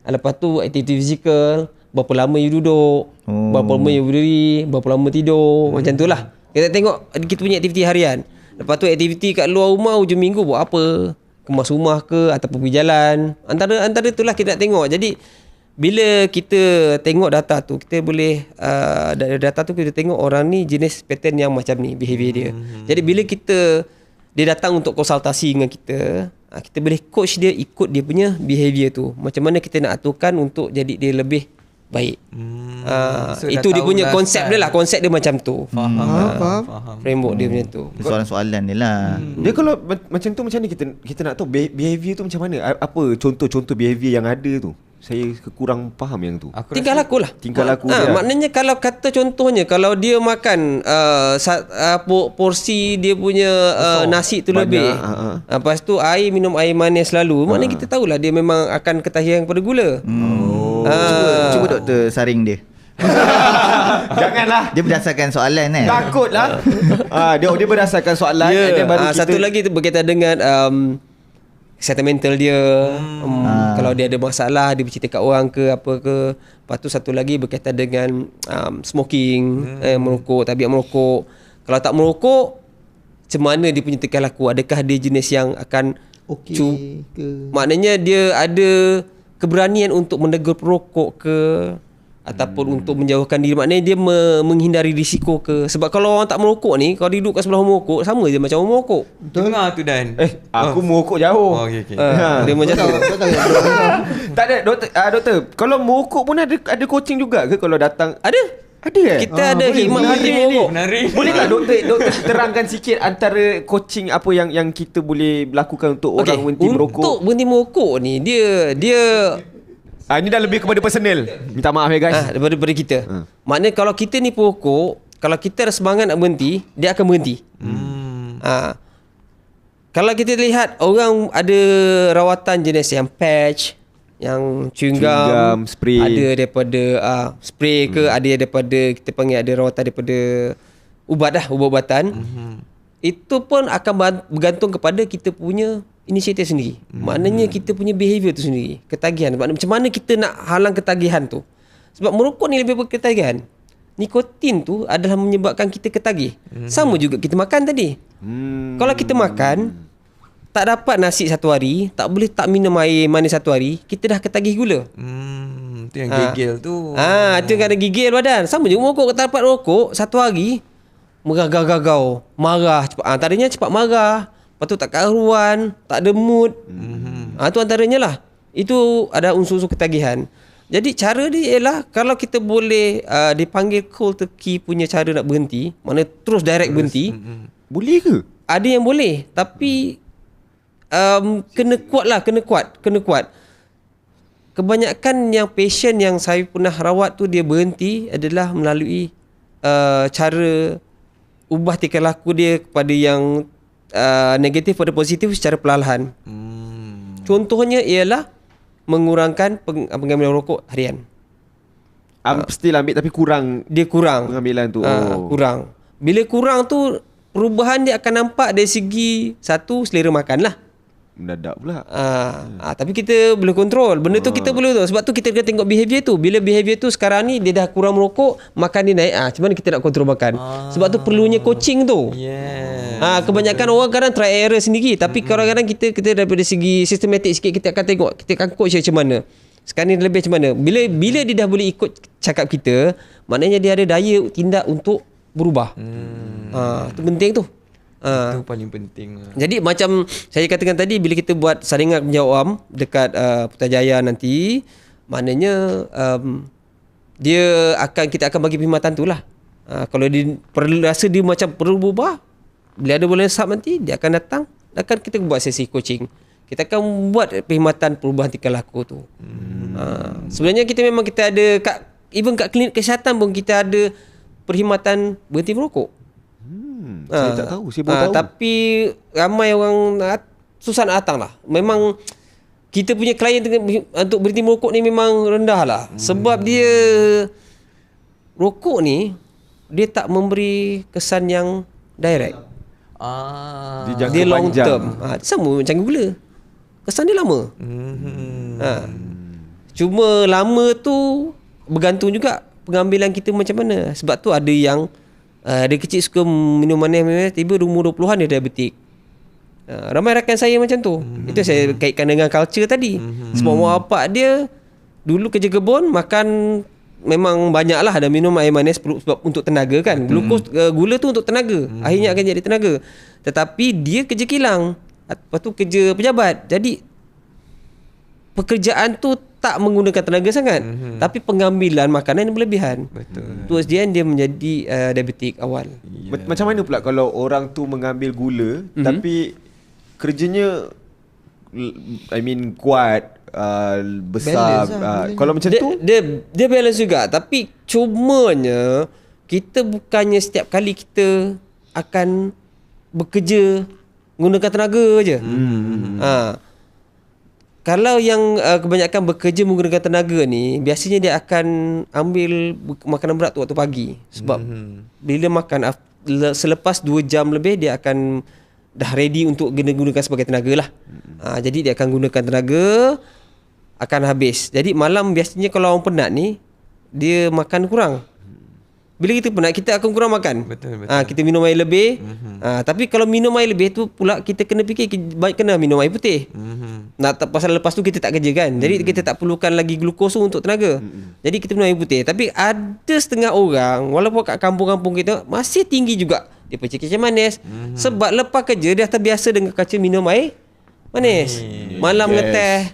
Lepas tu aktiviti fizikal, berapa lama you duduk, berapa lama you berdiri, berapa lama tidur, macam tu lah. Kita tengok kita punya aktiviti harian. Lepas tu aktiviti kat luar rumah hujung minggu buat apa, kemas rumah ke ataupun pergi jalan. Antara itulah kita nak tengok. Jadi bila kita tengok data tu, kita boleh dari data tu kita tengok orang ni jenis pattern yang macam ni, behavior dia. Jadi bila dia datang untuk konsultasi dengan kita boleh coach dia ikut dia punya behavior tu. Macam mana kita nak aturkan untuk jadi dia lebih baik. So itu dia punya konsep dia lah. Konsep dia macam tu. Faham. Framework dia macam tu. Soalan-soalan dia lah. Dia kalau macam tu, macam ni kita nak tahu behavior tu macam mana? Apa contoh-contoh behavior yang ada tu? Saya kurang faham yang tu. Tingkah laku lah. Tingkah laku dia. Maknanya kalau kata contohnya, kalau dia makan porsi dia punya nasi tu banyak, lebih. Lepas tu minum air manis selalu. Maknanya kita tahulah dia memang akan ketagihan kepada gula. Cuba doktor saring dia. Janganlah. Dia berdasarkan soalan kan. Takutlah. Dia berdasarkan soalan. Satu lagi tu berkaitan dengan kesihatan mental dia. Kalau dia ada masalah, dia bercerita kat orang ke apa ke. Lepas tu satu lagi berkaitan dengan smoking, merokok, tabiat merokok. Kalau tak merokok, macam mana dia punya tingkah laku? Adakah dia jenis yang akan ke? Maknanya dia ada keberanian untuk menegur perokok ke, ataupun untuk menjauhkan diri. Maknanya dia menghindari risiko ke. Sebab kalau orang tak merokok ni, kalau duduk kat sebelah orang merokok, sama je macam orang merokok. Dengar tu Dan. Aku merokok jauh. Okay. Dia macam tu. Tak ada doktor. Kalau merokok pun ada coaching juga ke kalau datang? Ada. Ada Kita ada hikmat berhenti merokok. Boleh tak doktor terangkan sikit antara coaching apa yang kita boleh lakukan untuk orang berhenti merokok? Untuk berhenti merokok ni dia Ini dah lebih kepada personal. Minta maaf ya guys. daripada kita. Maknanya kalau kita ni perokok, kalau kita ada semangat nak berhenti, dia akan berhenti. Kalau kita lihat orang ada rawatan jenis yang patch, yang chewing gum, spray. ada daripada spray ke, ada daripada kita panggil ada rawatan daripada ubat-ubatan. Itu pun akan bergantung kepada kita punya inisiatif sendiri. Maknanya kita punya behavior tu sendiri, ketagihan. Maknanya macam mana kita nak halang ketagihan tu. Sebab merokok ni lebih berketagihan. Nikotin tu adalah menyebabkan kita ketagih. Sama juga kita makan tadi. Kalau kita makan tak dapat nasi satu hari, tak boleh tak minum air manis satu hari, kita dah ketagih gula. Itu yang gigil tu. Itu yang ada gigil badan. Sama juga merokok, tak dapat rokok satu hari, meragau-gagau, marah cepat. Antaranya cepat marah, lepas tu tak karuan, tak ada mood. Itu antaranya lah. Itu ada unsur-unsur ketagihan. Jadi cara dia ialah kalau kita boleh dipanggil cold turkey punya cara nak berhenti, mana terus direct berhenti. Boleh ke? Ada yang boleh, tapi kena kuat. Kebanyakan yang patient yang saya pernah rawat tu dia berhenti adalah melalui cara ubah tingkah laku dia kepada yang negatif pada positif secara perlahan. Contohnya ialah mengurangkan pengambilan rokok harian. Still ambil tapi kurang. Dia kurang pengambilan tu. Kurang. Bila kurang tu perubahan dia akan nampak dari segi satu selera makan lah. Mendadak pula. Tapi kita boleh kontrol. Benda tu kita boleh tu. Sebab tu kita kena tengok behavior tu. Bila behavior tu sekarang ni dia dah kurang merokok, makan dia naik. Macam mana kita nak kontrol makan? Sebab tu perlunya coaching tu. Kebanyakan orang kadang try error sendiri. Tapi kadang-kadang kita daripada segi sistematik sikit, kita akan tengok, kita akan coach dia macam mana. Sekarang ni lebih macam mana. Bila dia dah boleh ikut cakap kita, maknanya dia ada daya tindak untuk berubah. Itu penting tu. Itu paling penting. Jadi macam saya katakan tadi, bila kita buat saringan penjawab dekat Putrajaya nanti, maknanya kita akan bagi perkhidmatan tu lah. Kalau dia rasa dia macam perlu berubah, bila ada bulan Sabtu nanti dia akan datang, akan kita buat sesi coaching. Kita akan buat perkhidmatan perubahan tingkah laku tu. Sebenarnya kita ada even kat klinik kesihatan pun kita ada perkhidmatan berhenti merokok. Saya tak tahu, saya baru tahu. Tapi ramai orang susah nak datang lah. Memang kita punya klien untuk berhenti merokok ni memang rendah lah. Sebab dia rokok ni dia tak memberi kesan yang direct. Dia long term. Sama macam gula. Kesan dia lama. Cuma lama tu bergantung juga pengambilan kita macam mana. Sebab tu ada yang dia kecil suka minum manis, tiba umur 20-an dia diabetik. Ramai rakan saya macam tu. Itu saya kaitkan dengan culture tadi. Sebab mak bapak dia dulu kerja kebun, makan memang banyak lah, ada minum air manis sebab untuk tenaga kan. Gula tu untuk tenaga, akhirnya akan jadi tenaga. Tetapi dia kerja kilang, lepas tu kerja pejabat. Jadi pekerjaan tu tak menggunakan tenaga sangat, tapi pengambilan makanan yang berlebihan. Betul. Towards the end dia menjadi diabetik awal. Macam mana pula kalau orang tu mengambil gula tapi kerjanya kuat, besar, kalau macam tu dia balance juga. Tapi cumanya kita bukannya setiap kali kita akan bekerja menggunakan tenaga je. Kalau yang kebanyakan bekerja menggunakan tenaga ni, biasanya dia akan ambil makanan berat tu waktu pagi. Sebab bila makan selepas 2 jam lebih, dia akan dah ready untuk gunakan sebagai tenaga lah. Jadi dia akan gunakan tenaga, akan habis. Jadi malam biasanya kalau orang penat ni, dia makan kurang. Bila kita penat, kita akan kurang makan. Betul. Kita minum air lebih. Tapi kalau minum air lebih tu pula kita kena fikir kena minum air putih. Pasal lepas tu kita tak kerja kan. Jadi kita tak perlukan lagi glukos untuk tenaga. Jadi kita minum air putih. Tapi ada setengah orang, walaupun kat kampung-kampung kita, masih tinggi juga dia percik kecil manis. Sebab lepas kerja dia terbiasa dengan kaca minum air Manis. Malam ngeteh.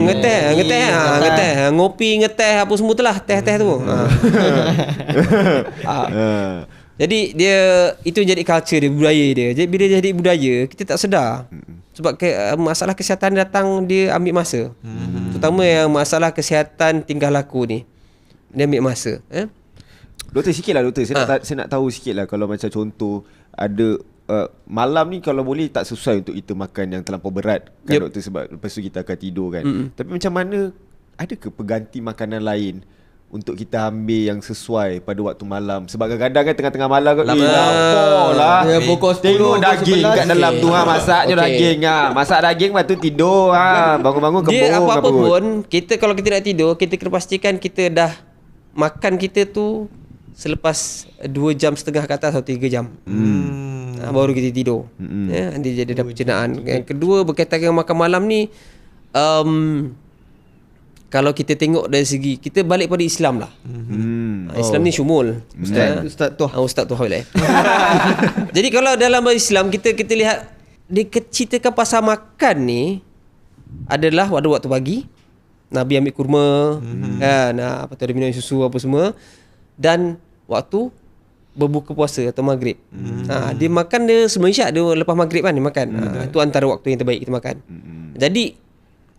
Ngeteh. Ngopi, ngeteh, apa semua tu lah. Teh-teh tu. Jadi dia itu jadi culture dia, budaya dia. Jadi bila dia jadi budaya, kita tak sedar. Sebab masalah kesihatan datang dia ambil masa. Terutama yang masalah kesihatan tingkah laku ni. Dia ambil masa. Doktor sikit lah doktor. Saya nak tahu sikit lah kalau macam contoh ada malam ni kalau boleh tak sesuai untuk kita makan yang terlampau berat kan doktor, sebab lepas tu kita akan tidur kan. Tapi macam mana, ada ke pengganti makanan lain untuk kita ambil yang sesuai pada waktu malam? Sebab kadang-kadang kan tengah-tengah malam kan lapar lah. Ya, pukul 10, tengok daging kat dalam tu masaknya daging masak daging lepas tu tidur bangun-bangun kebun. Dia apa-apa pun kita kalau kita nak tidur, kita kena pastikan kita dah makan kita tu selepas 2 jam setengah ke atas atau 3 jam. Baru kita tidur. Nanti jadi ada pencernaan. Yang kedua berkaitan dengan makan malam ni, kalau kita tengok dari segi, kita balik pada Islam lah. Islam ni syumul. Ustaz tu. Ustaz tu boleh. Jadi kalau dalam Islam kita lihat dia ceritakan pasal makan ni adalah pada waktu pagi Nabi ambil kurma kan, apa tu, ada minum susu apa semua, dan waktu berbuka puasa atau maghrib. Dia makan dia sebenarnya dia lepas maghrib kan dia makan. Itu antara waktu yang terbaik kita makan. Jadi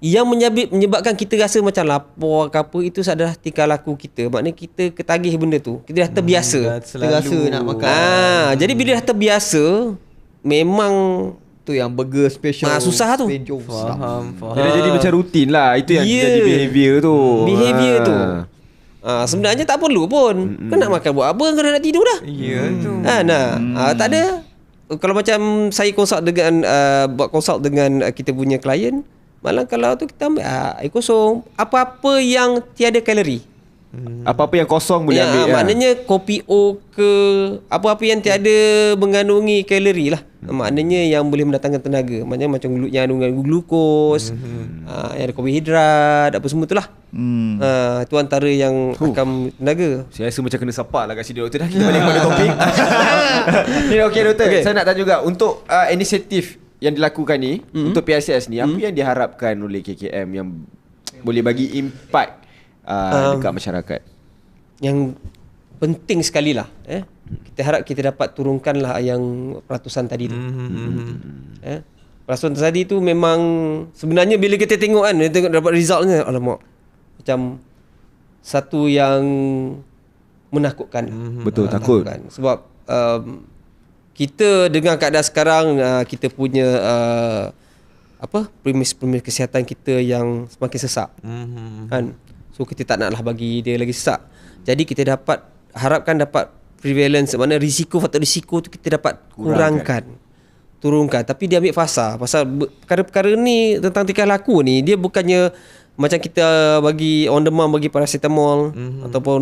yang menyebabkan kita rasa macam lapar ke apa, itu adalah tingkah laku kita. Maknanya kita ketagih benda tu. Kita dah terbiasa. Terasa nak makan. Jadi bila dah terbiasa, memang tu yang burger special. Susah tu. Faham. Jadi macam rutin lah. Itu yang jadi behavior tu. Behavior tu. Sebenarnya tak perlu pun. Kau nak makan buat apa? Kau nak tidur dah. Tu. Tak ada. Kalau macam saya consult dengan buat consult dengan kita punya klien, malam kalau tu kita ambil air kosong, apa-apa yang tiada kalori. Apa-apa yang kosong boleh ambil. Maknanya kopi O ke apa-apa yang tiada mengandungi kalori lah. Maknanya yang boleh mendatangkan tenaga. Maknanya macam yang mengandung glukos, yang ada karbohidrat, apa semua tu lah. Itu antara yang akan tenaga. Saya rasa macam kena sapak lah kat sini doktor. Dah kita balik pada topik. Ni okey doktor. Saya nak tanya juga untuk inisiatif yang dilakukan ni untuk PSS ni, apa yang diharapkan oleh KKM yang boleh bagi impact dekat masyarakat? Yang penting sekali lah, kita harap kita dapat turunkanlah yang peratusan tadi tu. Peratusan tadi tu memang sebenarnya bila kita tengok kan, kita tengok dapat resultnya, alamak, macam satu yang menakutkan. Betul, takut. Sebab kita dengan keadaan sekarang, kita punya premis kesihatan kita yang semakin sesak. Kan? So kita tak naklah bagi dia lagi sesak. Jadi kita harapkan dapat prevalence, mana faktor risiko tu kita dapat turunkan. Tapi dia ambil fasa. Pasal perkara-perkara ni tentang tingkah laku ni, dia bukannya macam kita bagi on demand, bagi paracetamol ataupun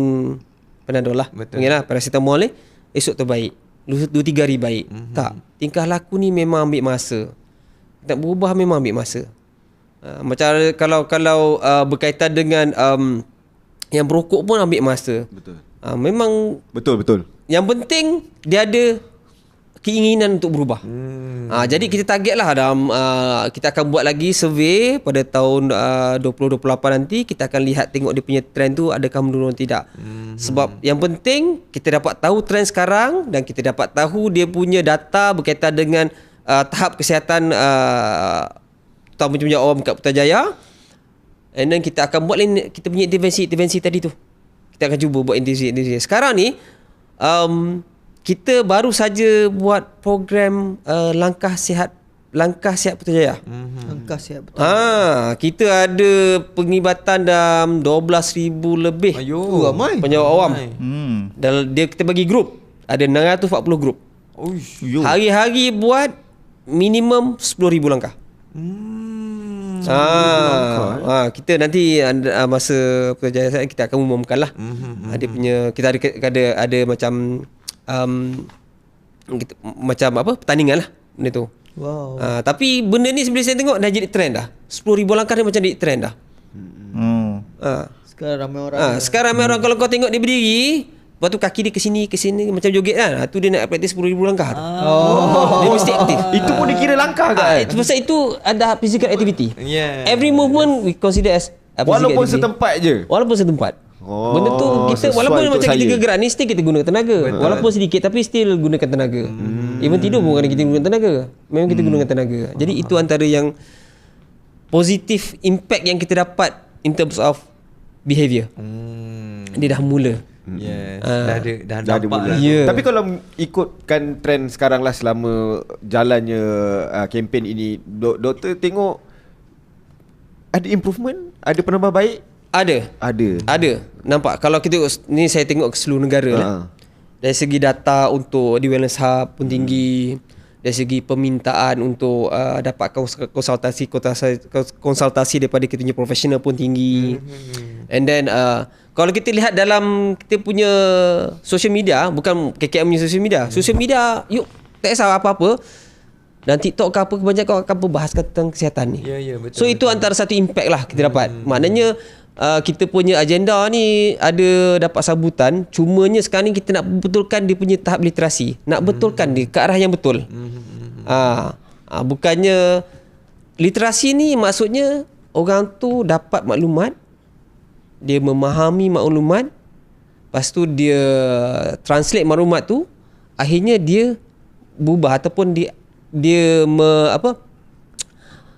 Panadol lah. Mungkinlah paracetamol ni esok terbaik, 2-3 hari baik. Tak, tingkah laku ni memang ambil masa. Nak berubah memang ambil masa. Macam kalau berkaitan dengan yang berokok pun ambil masa. Betul. Memang betul. Yang penting dia ada keinginan untuk berubah. Jadi kita target lah dalam kita akan buat lagi survey pada tahun 2028 nanti. Kita akan lihat tengok dia punya trend tu adakah menurun atau tidak. Sebab yang penting kita dapat tahu trend sekarang, dan kita dapat tahu dia punya data berkaitan dengan tahap kesihatan terutamanya awam kat Putrajaya. And then kita akan buat kita punya intervensi tadi tu. Kita akan cuba buat intervensi. Sekarang ni kita baru saja buat program langkah sihat Putrajaya. Langkah sihat Putrajaya. Kita ada penglibatan dalam 12,000 lebih. Ramai. Penjawat awam. Dan kita bagi grup. Ada 640 grup. Hari-hari buat minimum 10,000 langkah. Kita nanti masa Putrajaya kita akan umumkan lah. Dia punya kita ada macam macam apa, pertandingan lah benda tu. Wow. Tapi benda ni sebenarnya saya tengok dah jadi trend dah. 10,000 langkah ni macam jadi trend dah. Sekarang ramai orang. Sekarang ramai orang, kalau kau tengok dia berdiri, Lepas tu kaki dia ke sini macam joget kan. Tu dia nak praktis 10,000 langkah. Dia mesti aktif. Itu pun dikira langkah kan? Itu pasal itu ada physical activity. Yeah. Every movement we consider as a physical Walaupun activity. setempat je. Walaupun setempat. Benda tu kita sesuai walaupun untuk macam kita saya. gerak ni still kita guna tenaga. Walaupun sedikit tapi still gunakan tenaga. Even tidur pun kita gunakan tenaga. Memang kita gunakan tenaga. Jadi itu antara yang positif impact yang kita dapat in terms of behaviour. Dia dah mula. Yes. Dah Dah ada nampak mula. lah. Ya. Tapi kalau ikutkan trend sekarang lah selama jalannya kempen ini, doktor tengok ada improvement? Ada penambah baik? Ada. Nampak kalau kita ni saya tengok ke seluruh negara lah. Dari segi data untuk di wellness hub pun tinggi. Dari segi permintaan untuk dapat konsultasi daripada kita punya profesional pun tinggi. And then kalau kita lihat dalam kita punya social media, bukan KKM punya social media yuk tak kisah apa-apa. Dan TikTok ke apa kebanyakan akan berbahaskan tentang kesihatan ni. Ya, betul. So itu antara satu impact lah kita dapat. Maknanya kita punya agenda ni ada dapat sambutan. Cumanya sekarang ni kita nak betulkan dia punya tahap literasi. Nak betulkan dia ke arah yang betul. Bukannya literasi ni maksudnya orang tu dapat maklumat, dia memahami maklumat, lepas tu dia translate maklumat tu, akhirnya dia berubah ataupun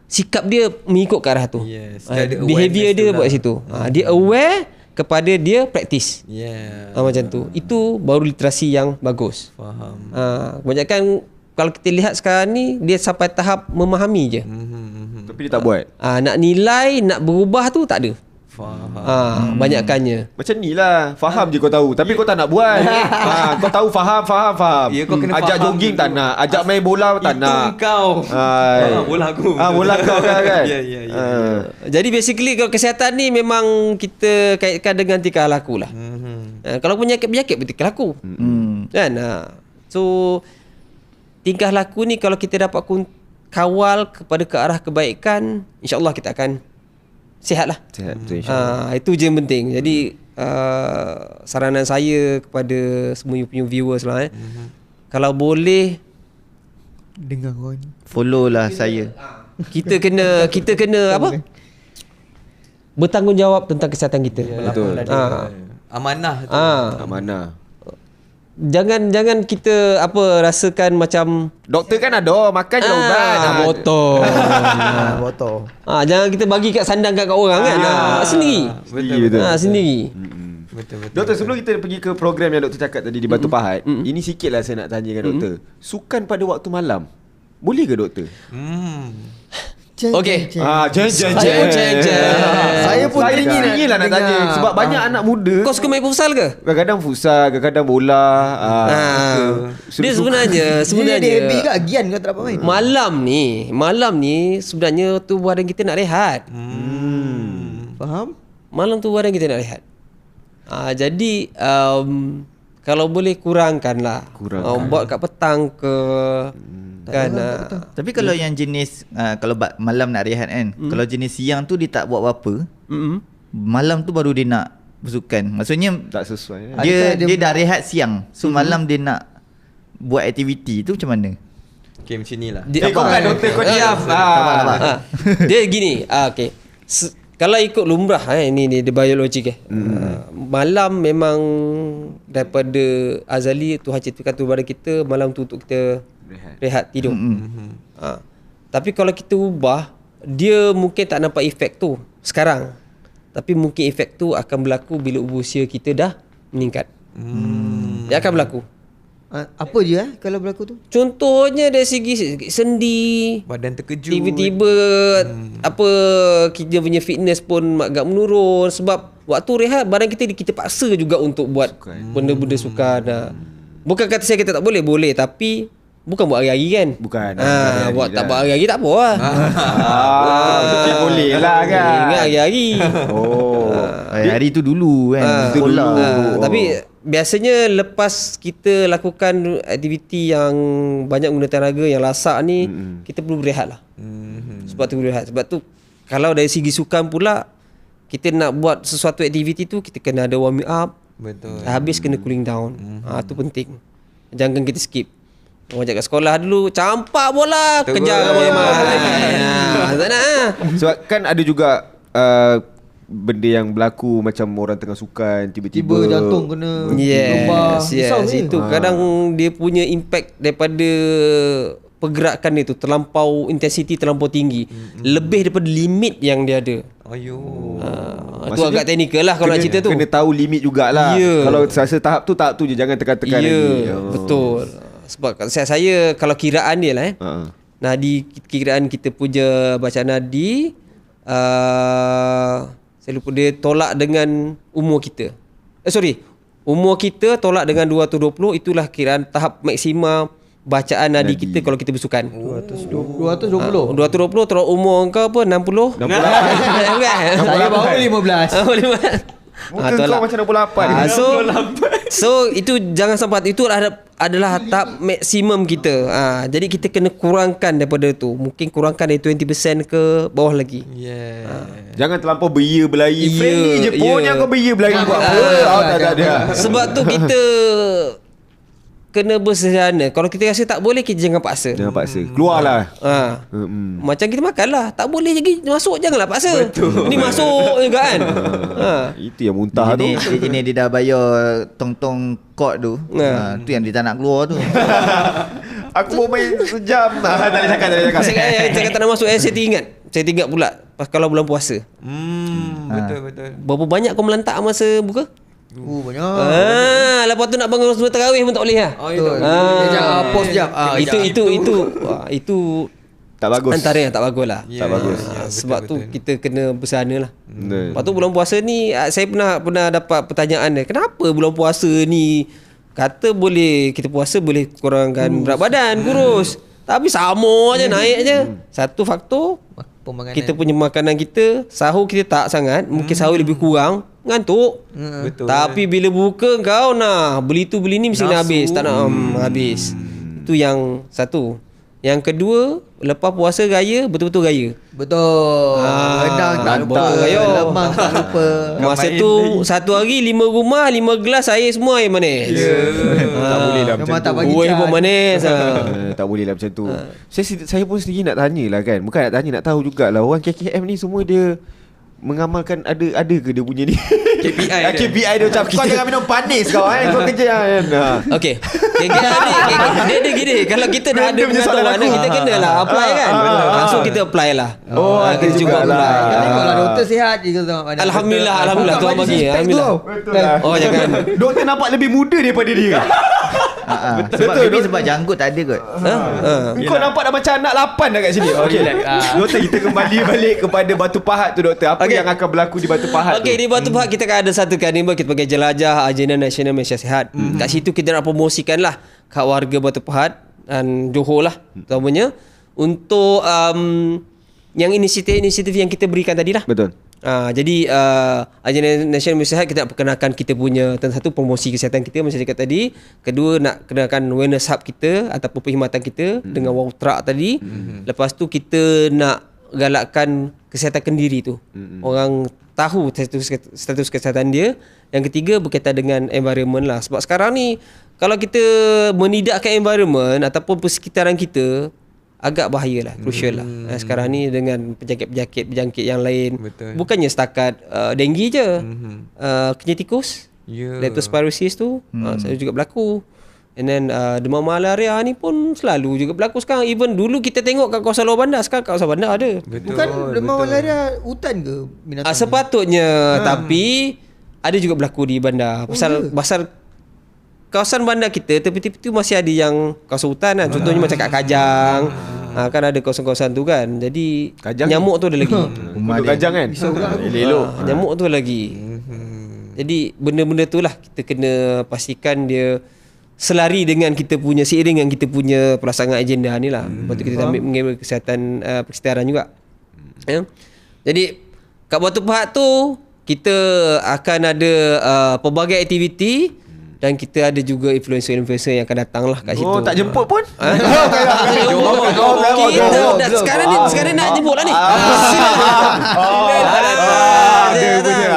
sikap dia mengikut ke arah tu. Yes. Behavior dia buat situ. Dia aware kepada dia praktis. Yeah. Macam tu. Itu baru literasi yang bagus. Faham. Kebanyakan kalau kita lihat sekarang ni dia sampai tahap memahami je. Tapi dia tak buat. Nak nilai, nak berubah tu tak ada. Faham. Banyakkannya. Macam ni lah. Faham je kau tahu. Tapi kau tak nak buat. Kau tahu faham. Ya, kau kena Ajak faham jogging dulu. tak nak. Ajak main bola tak nak. Itu kau. Bola aku. Bola kau kan. Ya. Jadi basically kalau kesihatan ni memang kita kaitkan dengan tingkah laku lah. Kalau penyakit-penyakit pun tingkah laku. Kan? So tingkah laku ni kalau kita dapat kawal kepada ke arah kebaikan, insya-Allah kita akan sihat lah. Sihat betul insya-Allah. Itu je yang penting. Jadi saranan saya kepada semua punya viewers lah kalau boleh Dengar kau ni. Follow lah saya. kita kena apa? Bertanggungjawab tentang kesihatan kita. Betul. Amanah tu. Amanah. Jangan kita rasakan macam Doktor kan ada makan je ubat. botol. Botol. Jangan kita bagi kat sandang kat orang kan. Sendiri. Betul. Sendiri. Betul. Doktor, sebelum kita pergi ke program yang doktor cakap tadi di Batu Pahat, ini sikit lah saya nak tanyakan doktor. Sukan pada waktu malam, boleh ke doktor? Okey. Saya pun teringin lah nak tanya. Sebab banyak anak muda Kau suka main futsal ke? kadang-kadang futsal, kadang-kadang bola. Dia sebenarnya dia happy ke Gian kau tak dapat main? Malam ni sebenarnya tu badan kita nak rehat. Faham? Malam tu badan kita nak rehat. Jadi kalau boleh kurangkanlah. Buat kat petang ke kan. Tapi kalau yang jenis kalau malam nak rehat kan, kalau jenis siang tu dia tak buat apa-apa, malam tu baru dia nak bersukan. Maksudnya Tak sesuai. dia dah rehat siang, so malam dia nak buat aktiviti tu macam mana? Okay, macam ni lah. Kau kan doktor kau diam. Dia gini, okey. Kalau ikut lumrah ni dia biologi malam memang daripada azali Tuhan ciptakan tu badan kita, malam tu untuk kita rehat tidur. Tapi kalau kita ubah, dia mungkin tak nampak efek tu sekarang. Tapi mungkin efek tu akan berlaku bila usia kita dah meningkat. Dia akan berlaku. Apa je kalau berlaku tu? Contohnya dari segi sendi, Badan terkejut. tiba-tiba kita punya fitness pun agak menurun sebab waktu rehat badan kita paksa juga untuk buat benda-benda sukan. Bukan kata saya kita tak boleh, tapi bukan buat hari-hari kan. Bukan. Buat tak buat hari-hari tak apa lah. Mungkin boleh lah kan. Ingat hari-hari. Hari tu dulu kan. Sekolah. Tapi biasanya lepas kita lakukan aktiviti yang banyak guna tenaga, yang lasak ni, kita perlu berehat lah. Sebab tu berehat. Sebab tu kalau dari segi sukan pula, kita nak buat sesuatu aktiviti tu, kita kena ada warming up, Betul. Habis kena cooling down. Tu penting. Jangan kita skip. Orang cakap sekolah dulu campak bola, kejar memang. Tak nak. Sebab kan ada juga benda yang berlaku macam orang tengah sukan tiba-tiba Tiba jantung kena Yes, Risau yes. ni. Itu kadang dia punya impact daripada pergerakan dia tu terlampau intensity terlampau tinggi. Lebih daripada limit yang dia ada. Ayo. Itu agak teknikal lah kalau nak cerita tu. Kena tahu limit jugalah. Ya. Kalau rasa tahap tu je, jangan tekan-tekan lagi. Betul. Sebab saya kalau kiraan dia lah Nadi, kiraan kita punya bacaan nadi, saya lupa, dia tolak dengan umur kita. Umur kita tolak dengan 220. Itulah kiraan tahap maksima bacaan nadi kita kalau kita bersukan. 220. 220 tolak umur kau apa? 60? 68. Saya baru 15. Muka kau macam 28. So itu jangan sampai, itu adalah tahap maksimum kita. Jadi kita kena kurangkan daripada tu. Mungkin kurangkan dari 20% ke bawah lagi. Jangan terlampau beria berlari. Ya, Friendly je pun yang kau beria berlari buat apa. Tak ada. Sebab tu kita kena bersederhana. Kalau kita rasa tak boleh, kita jangan paksa. Jangan paksa. Keluarlah. Macam kita makan lah, tak boleh lagi masuk, janganlah paksa. Ni masuk juga kan. Itu yang muntah tu. Dia jenis dia dah bayar tong-tong kod tu. Tu yang dia tak nak keluar tu. Aku mau main sejam. Tak boleh cakap. Saya kata tak nak masuk, saya teringat pula pas kalau bulan puasa. Betul. Berapa banyak kau melantak masa buka? Banyak. Lepas tu nak bangun sebelum tarawih pun tak boleh lah. Betul. Pause jap. Itu tak bagus. antara yang tak bagus lah. Tak bagus. Sebab tu kita kena bersana lah. Lepas tu bulan puasa ni, saya pernah dapat pertanyaan dia, kenapa bulan puasa ni kata boleh kita puasa boleh kurangkan berat badan, kurus, tapi sama je naik je. Satu faktor kita punya makanan kita, sahur kita tak sangat, mungkin sahur lebih kurang, ngantuk. Betul. Tapi bila buka kau nak beli tu beli ni mesti nak habis, tak nak habis. Itu yang satu. Yang kedua, lepas puasa raya betul-betul raya. Betul. Rendang tak lupa, lemang tak lupa. Masa tu satu hari 5 rumah, 5 gelas air, semua air manis. Tak boleh lah macam Memang tu. tak bagi Air pun manis. Tak boleh lah macam tu. Saya pun sendiri nak tanya lah kan. Bukan nak tanya, nak tahu jugalah. Orang KKM ni semua dia mengamalkan, ada ke dia punya ni KPI dia macam kau jangan minum panis kau kau kerja kan. Okey. Dia gini, kalau kita dah ada pengetahuan, kita kenalah apply kan. Langsung kita apply lah. Kita cuba apply. Kalau doktor sihat je kita tengok mana. Alhamdulillah Tuhan bagi. Alhamdulillah. Betul lah. Oh jangan. Doktor nampak lebih muda daripada dia. Sebab maybe sebab janggut tak ada kot. Kau nampak dah macam anak 8 dah kat sini. Okey. Doktor, kita kembali balik kepada Batu Pahat tu doktor. Apa yang akan berlaku di Batu Pahat tu? Okey, di Batu Pahat kita akan ada satu carnival kita panggil Jelajah Agenda Nasional Malaysia Sihat. Kat situ kita nak promosikan lah kat warga Batu Pahat dan Johor lah terutamanya untuk yang inisiatif yang kita berikan tadi lah. Betul. Jadi Agenda Nasional Malaysia Sihat, kita nak perkenalkan kita punya, satu promosi kesihatan kita macam cakap tadi. Kedua, nak kenalkan awareness hub kita ataupun perkhidmatan kita dengan wow truck tadi. Lepas tu kita nak galakkan kesihatan kendiri tu. Orang tahu status kesihatan dia. Yang ketiga berkaitan dengan environment lah. Sebab sekarang ni kalau kita menidakkan environment ataupun persekitaran kita, agak bahaya lah, crucial lah. Sekarang ni dengan penyakit yang lain. Betul. Bukannya setakat denggi je. Kenyang tikus, leptospirosis tu saya juga berlaku. And then demam malaria ni pun selalu juga berlaku sekarang. Even dulu kita tengok kat kawasan luar bandar, sekarang kat kawasan bandar ada. Bukan demam malaria hutan ke binatang? Sepatutnya, tapi ada juga berlaku di bandar. Pasal kawasan bandar kita tepi-tepi tu masih ada yang kawasan hutan kan. Contohnya macam kat Kajang. Kan ada kawasan-kawasan tu kan. Jadi Kajang nyamuk tu ada lagi. Untuk Kajang kan? Elok. Nyamuk tu lagi. Jadi benda-benda tu lah kita kena pastikan dia selari dengan kita punya, seiring dengan kita punya pelaksanaan agenda ni lah. Lepas tu kita ambil mengambil kesihatan persekitaran juga. Jadi kat Batu Pahat tu kita akan ada pelbagai aktiviti Dan kita ada juga influencer-influencer yang akan datang lah kat situ. Oh, tak jemput pun? Sekarang nak jemput lah ni.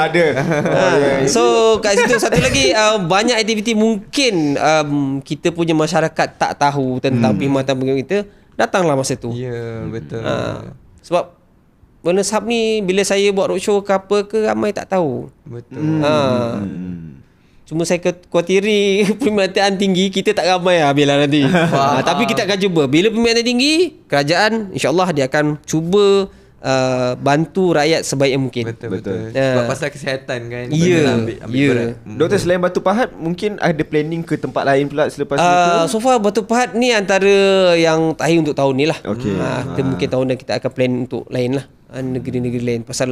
Ada. So kat situ satu lagi banyak aktiviti mungkin kita punya masyarakat tak tahu tentang perkhidmatan pengguna kita. Datanglah masa tu. Ya, betul. Sebab Wellness Hub ni bila saya buat roadshow ke apa ke ramai tak tahu. Betul. Cuma saya khawatiri permintaan tinggi kita tak ramai bila nanti. Tapi kita akan cuba. Bila permintaan tinggi, kerajaan insya-Allah dia akan cuba bantu rakyat sebaik yang mungkin. Betul. Sebab pasal kesihatan kan. Ya. Doktor, selain Batu Pahat, mungkin ada planning ke tempat lain pula selepas itu? So far Batu Pahat ni antara yang terakhir untuk tahun ni lah. Okey. Kita mungkin tahun ni kita akan plan untuk lain lah. Negeri-negeri lain. Pasal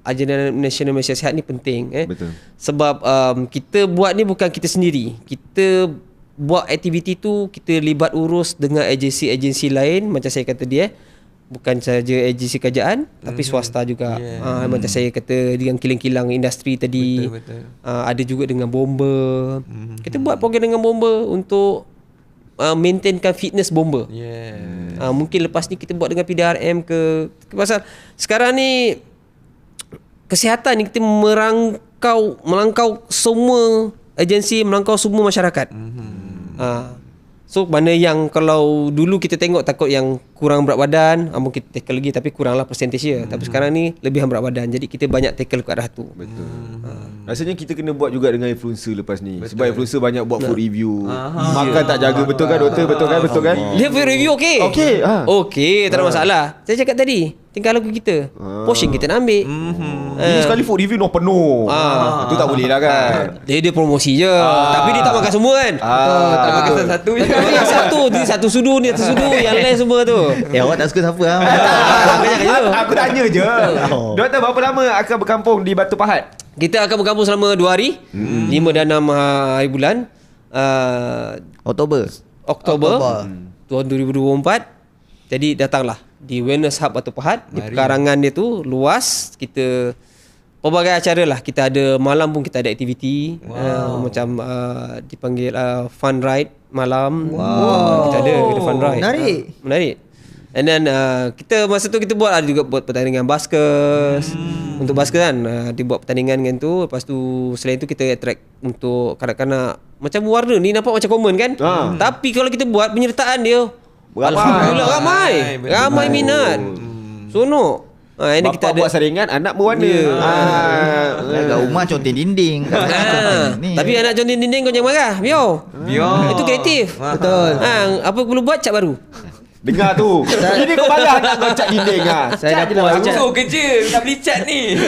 agenda nasional Malaysia Sihat ni penting. Betul. Sebab kita buat ni bukan kita sendiri. Kita buat aktiviti tu kita libat urus dengan agensi-agensi lain. Macam saya kata dia bukan saja agensi kerajaan tapi swasta juga. Macam saya kata dengan kilang-kilang industri tadi. Betul. Ada juga dengan bomba. Kita buat program dengan bomba untuk maintainkan fitness bomba. Mungkin lepas ni kita buat dengan PDRM ke pasal sekarang ni kesihatan ni kita melangkau semua agensi, melangkau semua masyarakat. So mana yang kalau dulu kita tengok takut yang kurang berat badan, mungkin kita tackle lagi tapi kuranglah percentage dia. Tapi sekarang ni lebihan berat badan. Jadi kita banyak tackle ke arah tu. Betul. Rasanya kita kena buat juga dengan influencer lepas ni. Sebab influencer banyak buat food review. Makan tak jaga, betul kan doktor? Betul kan? Dia food review okey. Okey, tak ada masalah. Saya cakap tadi, tinggal lagu kita. Portion kita nak ambil. Ini sekali food review dah penuh. Itu tak boleh lah kan. Dia promosi je. Tapi dia tak makan semua kan. Tak makan satu je. Dia satu sudu ni, satu sudu. Yang lain semua tu. Awak tak suka siapa lah? Aku tanya je. Doktor, berapa lama akan berkampung di Batu Pahat? Kita akan berkampung selama 2 hari. 5 dan 6 hari bulan. Oktober tahun 2024. Jadi datanglah di Wellness Hub Batu Pahat. Di pekarangan dia tu luas. Kita pelbagai acara lah. Kita ada malam pun kita ada aktiviti. Macam dipanggil fun ride malam. Kita ada fun ride. Menarik. And then kita masa tu kita buat ada juga buat pertandingan baskers. Untuk baskers kan dia buat pertandingan dengan tu. Lepas tu selain tu kita attract untuk kanak-kanak macam warna ni nampak macam common kan. Tapi kalau kita buat penyertaan dia alhamdulillah ramai minat. Sonok. Ini kita ada buat saringan, anak berwarna. Kat rumah conteng dinding. Tapi anak conteng dinding kau jangan marah. Biar. Itu kreatif. Betul. Apa perlu buat cat baru. Dengar tu. Ini kau marah anak kau cat dinding. Saya dah puas cat. kerja tak beli cat ni.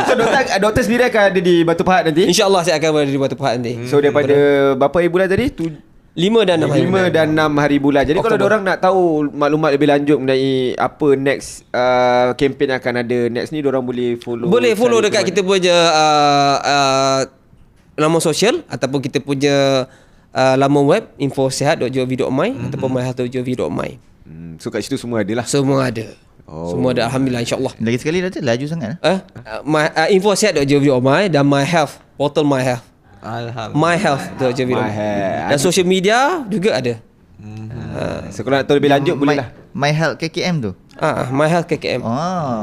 So doktor sendiri akan ada di Batu Pahat nanti? InsyaAllah saya akan berada di Batu Pahat nanti. So daripada berapa hari bulan tadi? 5 dan 6 hari. 5 dan 6 hari bulan. Jadi kalau diorang nak tahu maklumat lebih lanjut mengenai apa next campaign akan ada next ni, diorang boleh follow. Boleh follow dekat kita punya laman sosial ataupun kita punya laman web infosihat.gov.my ataupun myhealth.gov.my. So kat situ semua ada lah. Semua ada. Semua ada, alhamdulillah, insyaAllah. Lagi sekali dah laju sangat. infosihat.gov.my dan my health, portal my health. myhealth.gov.my. Dan social media juga ada. So kalau nak tahu lebih lanjut boleh lah. My Health KKM tu. My Health KKM.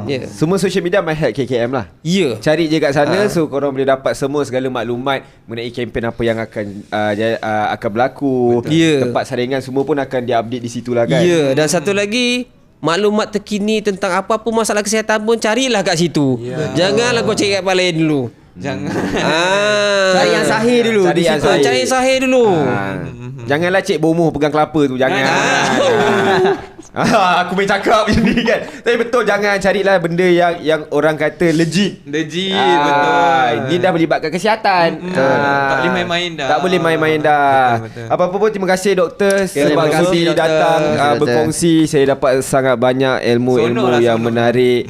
Yeah. Semua social media My Health KKM lah. Ya. Cari je kat sana. So korang boleh dapat semua segala maklumat mengenai kempen apa yang akan berlaku. Tempat saringan semua pun akan diupdate di situ lah kan. Ya. Dan satu lagi, maklumat terkini tentang apa-apa masalah kesihatan pun carilah kat situ. Janganlah kau cari kat tempat lain dulu. Jangan. Cari yang sahih dulu. Cari yang sahih dulu. Janganlah cik bomoh pegang kelapa tu. Jangan. Aku main cakap macam ni kan. Tapi betul, jangan carilah benda yang orang kata legit. Betul. Ini dah melibatkan kesihatan. Tak boleh main-main dah. Tak boleh main-main dah. Betul. Apa-apa pun terima kasih doktor sebab terima kasih, sudi doktor. datang berkongsi. Saya dapat sangat banyak ilmu-ilmu yang menarik.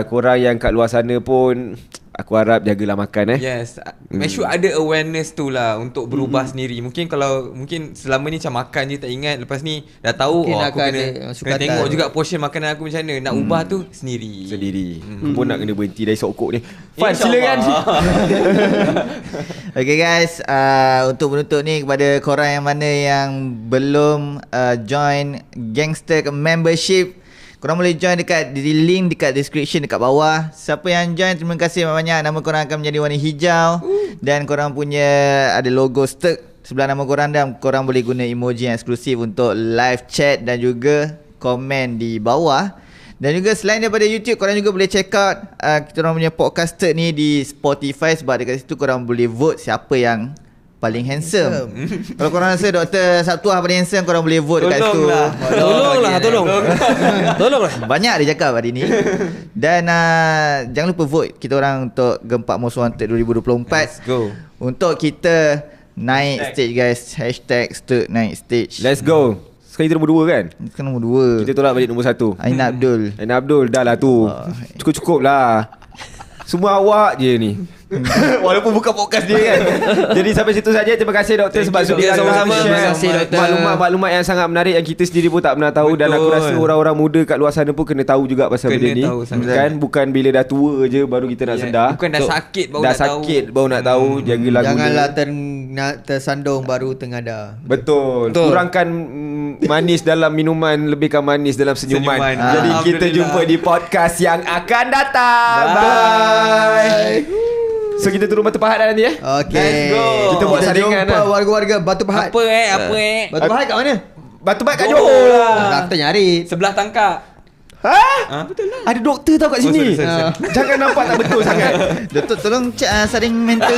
Korang yang kat luar sana pun Aku harap jagalah makan Yes. Make sure ada awareness tu lah untuk berubah sendiri. Mungkin selama ni macam makan je tak ingat, lepas ni dah tahu Mungkin aku akan kena tengok juga portion makanan aku macam mana. Nak ubah tu sendiri. Aku pun nak kena berhenti dari sokok ni. Fan, silakan. Okay guys, untuk penutup ni kepada korang yang mana yang belum join Gangster membership, korang boleh join dekat di link dekat description dekat bawah. Siapa yang join, terima kasih banyak-banyak. Nama korang akan menjadi warna hijau dan korang punya ada logo Sturk sebelah nama korang, dan korang boleh guna emoji yang eksklusif untuk live chat dan juga komen di bawah. Dan juga selain daripada YouTube, korang juga boleh check out kita orang punya podcast Sturk ni di Spotify, sebab dekat situ korang boleh vote siapa yang paling handsome. Kalau korang rasa Dr. Sabtuah paling handsome, korang boleh vote dekat situ. Tolonglah. Banyak dia cakap hari ni. Dan jangan lupa vote kita orang untuk Game 4 Most Wanted 2024. Let's go. Untuk kita naik stage guys. #Sturk naik stage. Let's go. Sekarang kita nombor 2 kan? Kita nombor 2. Kita tolak balik nombor 1. Aina Abdul. Aina Abdul dah lah tu. Cukup-cukup lah. Semua awak je ni. Walaupun bukan podcast dia kan. Jadi sampai situ saja. Terima kasih doktor sebab sudi sama-sama. Terima kasih doktor. Maklumat yang sangat menarik yang kita sendiri pun tak pernah tahu. Dan aku rasa orang-orang muda kat luar sana pun kena tahu juga pasal benda ni kan. Bukan bila dah tua je baru kita nak sedar. Bukan dah sakit baru dah nak tahu. sakit baru nak tahu. Jagalah Janganlah tersandung baru tengada. Betul. Kurangkan manis dalam minuman, lebihkan manis dalam senyuman. Jadi kita jumpa di podcast yang akan datang. Bye. So kita turun Batu Pahat dah nanti Okay. Let's go. Kita buat saringan jumpa warga-warga Batu Pahat. Apa Batu Pahat kat mana? Batu Pahat kat Johor lah. Kita nyari. Sebelah Tangkak. Betul lah. Ada doktor tau kat sini. sorry. Jangan nampak tak betul sangat. Datuk tolong cek saring mental.